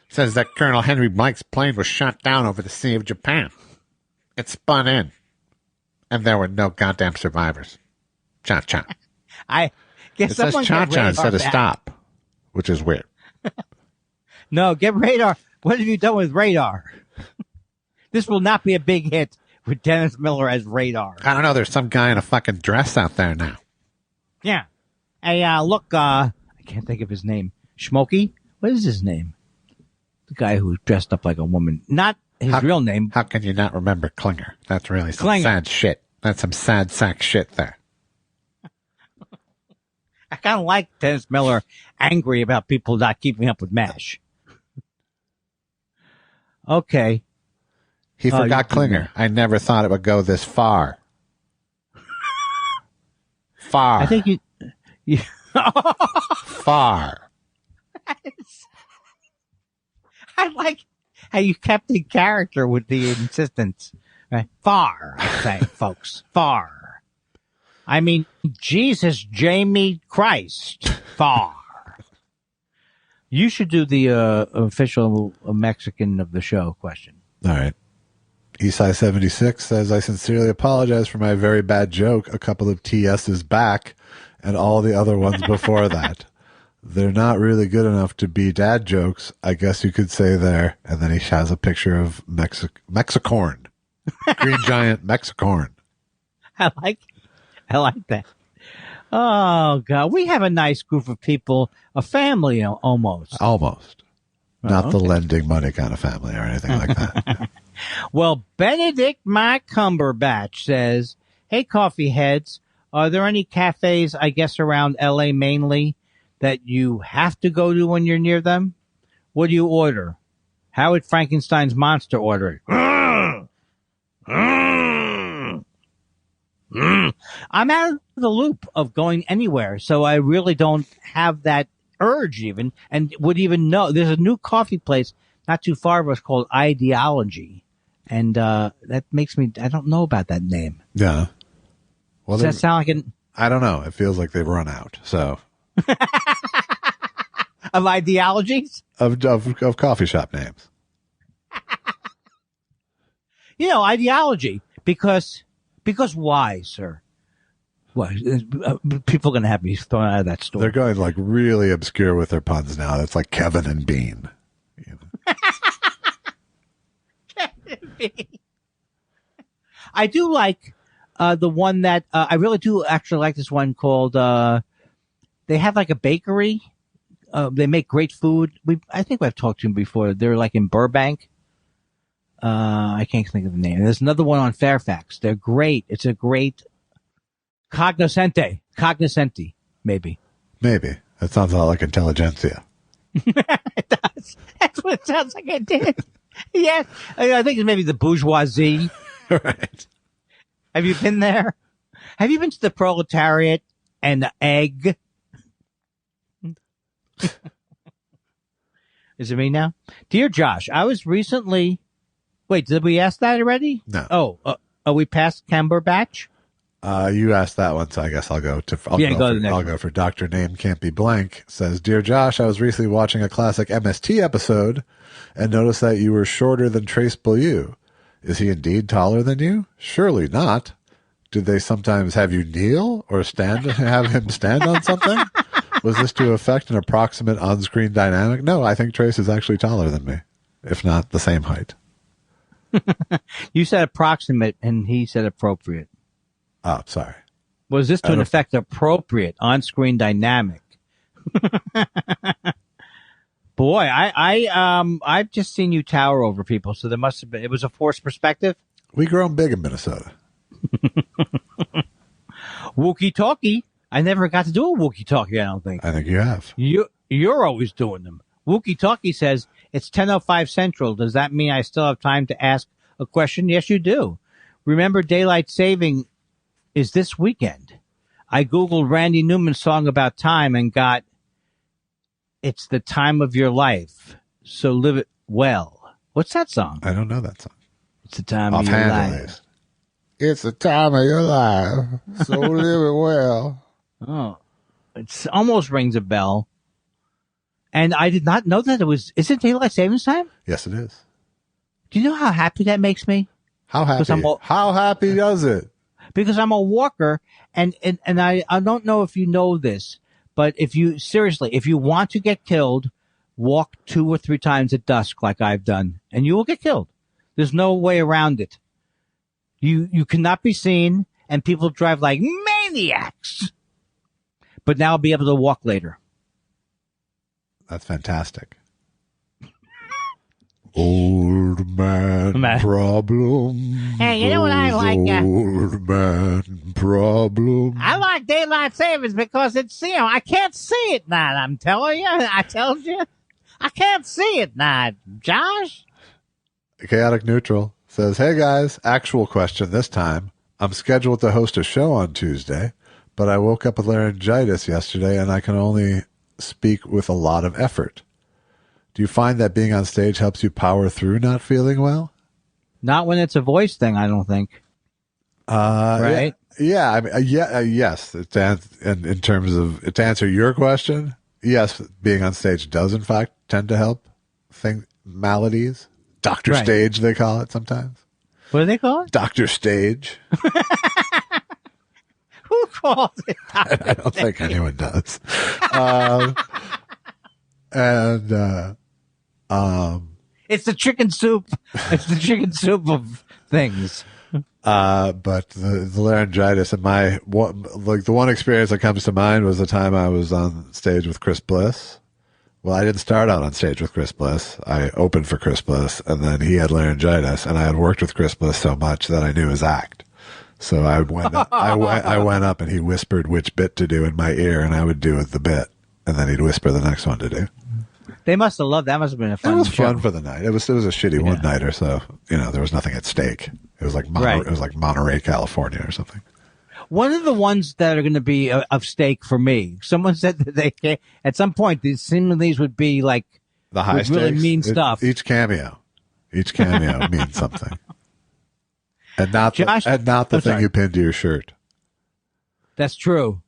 It says that Colonel Henry Blake's plane was shot down over the Sea of Japan. It spun in, and there were no goddamn survivors. Cha-cha. I guess it says cha-cha instead of stop, which is weird. No, get Radar. What have you done with Radar? This will not be a big hit with Dennis Miller as Radar. I don't know. There's some guy in a fucking dress out there now. Yeah. Hey, look, I can't think of his name. Schmokey? What is his name? The guy who dressed up like a woman. Not his real name. How can you not remember Klinger? That's really some sad shit. That's some sad sack shit there. I kind of like Dennis Miller angry about people not keeping up with MASH. Okay. He forgot Klinger. I never thought it would go this far. Far. I think you far. I like how you kept in character with the insistence. Right? Far, I'm saying, folks. Far. I mean, Jesus, Jamie Christ. Far. You should do the official Mexican of the show question. All right. Esai76 says, I sincerely apologize for my very bad joke a couple of TS's back and all the other ones before that. They're not really good enough to be dad jokes, I guess you could say there. And then he has a picture of Mexicorn. Green giant Mexicorn. I like that. Oh, God. We have a nice group of people, a family almost. Almost. Not okay. The lending money kind of family or anything like that. Well, Benedict Mac Cumberbatch says, hey, coffee heads, are there any cafes, I guess, around L.A. mainly, that you have to go to when you're near them? What do you order? How would Frankenstein's monster order it? I'm out of the loop of going anywhere, so I really don't have that urge even, and would even know. There's a new coffee place not too far of us called Ideology, and that makes me, I don't know about that name. Yeah. Well, does that sound like I don't know. It feels like they've run out, so. Of ideologies? Of coffee shop names. Ideology, because why, sir? What? People are going to have me thrown out of that store. They're going like really obscure with their puns now. It's like Kevin and Bean. Kevin and Bean. I do like the one that I really do actually like this one called. They have like a bakery they make great food. I think I've talked to them before. They're like in Burbank. I can't think of the name. There's another one on Fairfax. They're great. It's a great Cognoscente, maybe. Maybe. That sounds a lot like intelligentsia. It does. That's what it sounds like. It did. Yes. I think it's maybe the bourgeoisie. Right. Have you been there? Have you been to the proletariat and the egg? Is it me now? Dear Josh, I was recently... Wait, did we ask that already? No. Oh, are we past Cumberbatch? You asked that one, so I guess I'll go to go to the next I'll one. go for Dr. Name Can't Be Blank. Says, Dear Josh, I was recently watching a classic MST episode and noticed that you were shorter than Trace Beaulieu. Is he indeed taller than you? Surely not. Did they sometimes have you kneel or have him stand on something? Was this to affect an approximate on-screen dynamic? No, I think Trace is actually taller than me, if not the same height. You said approximate, and he said appropriate. Oh, sorry. Was this to affect appropriate on-screen dynamic? Boy, I've just seen you tower over people, so there must have been. It was a forced perspective. We grow big in Minnesota. Wookie-talkie. I never got to do a wookie-talkie, I don't think. I think you have. You're always doing them. Wookie-talkie says, it's 10:05 Central. Does that mean I still have time to ask a question? Yes, you do. Remember, daylight saving is this weekend. I Googled Randy Newman's song about time and got, it's the time of your life, so live it well. What's that song? I don't know that song. It's the time of your Offhand, life. at least. It's the time of your life, so live it well. Oh, it almost rings a bell. And I did not know that is it daylight savings time? Yes, it is. Do you know how happy that makes me? How happy? How happy does it? Because I'm a walker, and I don't know if you know this, but if you want to get killed, walk 2 or 3 times at dusk like I've done, and you will get killed. There's no way around it. You cannot be seen, and people drive like maniacs. But now I'll be able to walk later. That's fantastic. Old man problem. Hey, you know what I like? Old man problem. I like daylight savings because it's, I can't see at night. I'm telling you. I told you. I can't see at night. Josh? Chaotic Neutral says, Hey guys, actual question this time. I'm scheduled to host a show on Tuesday, but I woke up with laryngitis yesterday and I can only speak with a lot of effort. Do you find that being on stage helps you power through not feeling well? Not when it's a voice thing, I don't think. Right? Yeah. I mean, yes. In terms of to answer your question, yes, being on stage does in fact tend to help maladies. Dr. Stage, they call it sometimes. What do they call it? Dr. Stage. Who calls it? I don't think anyone does. It's the chicken soup. It's the chicken soup of things. But the laryngitis and the one experience that comes to mind was the time I was on stage with Chris Bliss. Well, I didn't start out on stage with Chris Bliss. I opened for Chris Bliss, and then he had laryngitis, and I had worked with Chris Bliss so much that I knew his act. So I went up, and he whispered which bit to do in my ear, and I would do the bit, and then he'd whisper the next one to do. They must have loved that. Must have been a fun. It was show. fun for the night. It was a shitty one-nighter, so there was nothing at stake. It was like It was like Monterey, California, or something. One of the ones that are going to be of stake for me. Someone said that they can, at some point these would be like the high stakes. Really mean stuff. Each cameo means something, and not the thing you pinned to your shirt. That's true.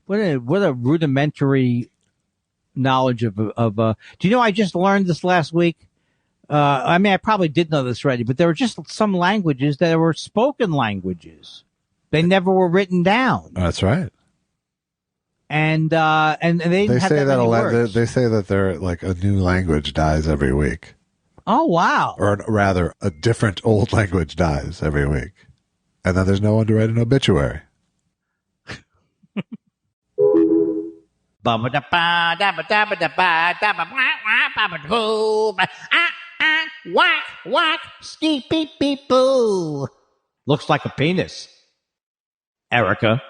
What a rudimentary knowledge of. Do you know? I just learned this last week. I mean, I probably did know this already, but there were just some languages that were spoken languages. They never were written down. That's right. And they didn't have say that many words. They say that they're like a new language dies every week. Oh wow! Or rather, a different old language dies every week, and then there's no one to write an obituary. Whack, whack, ski, beep, beep, boo. Looks like a penis. Erica.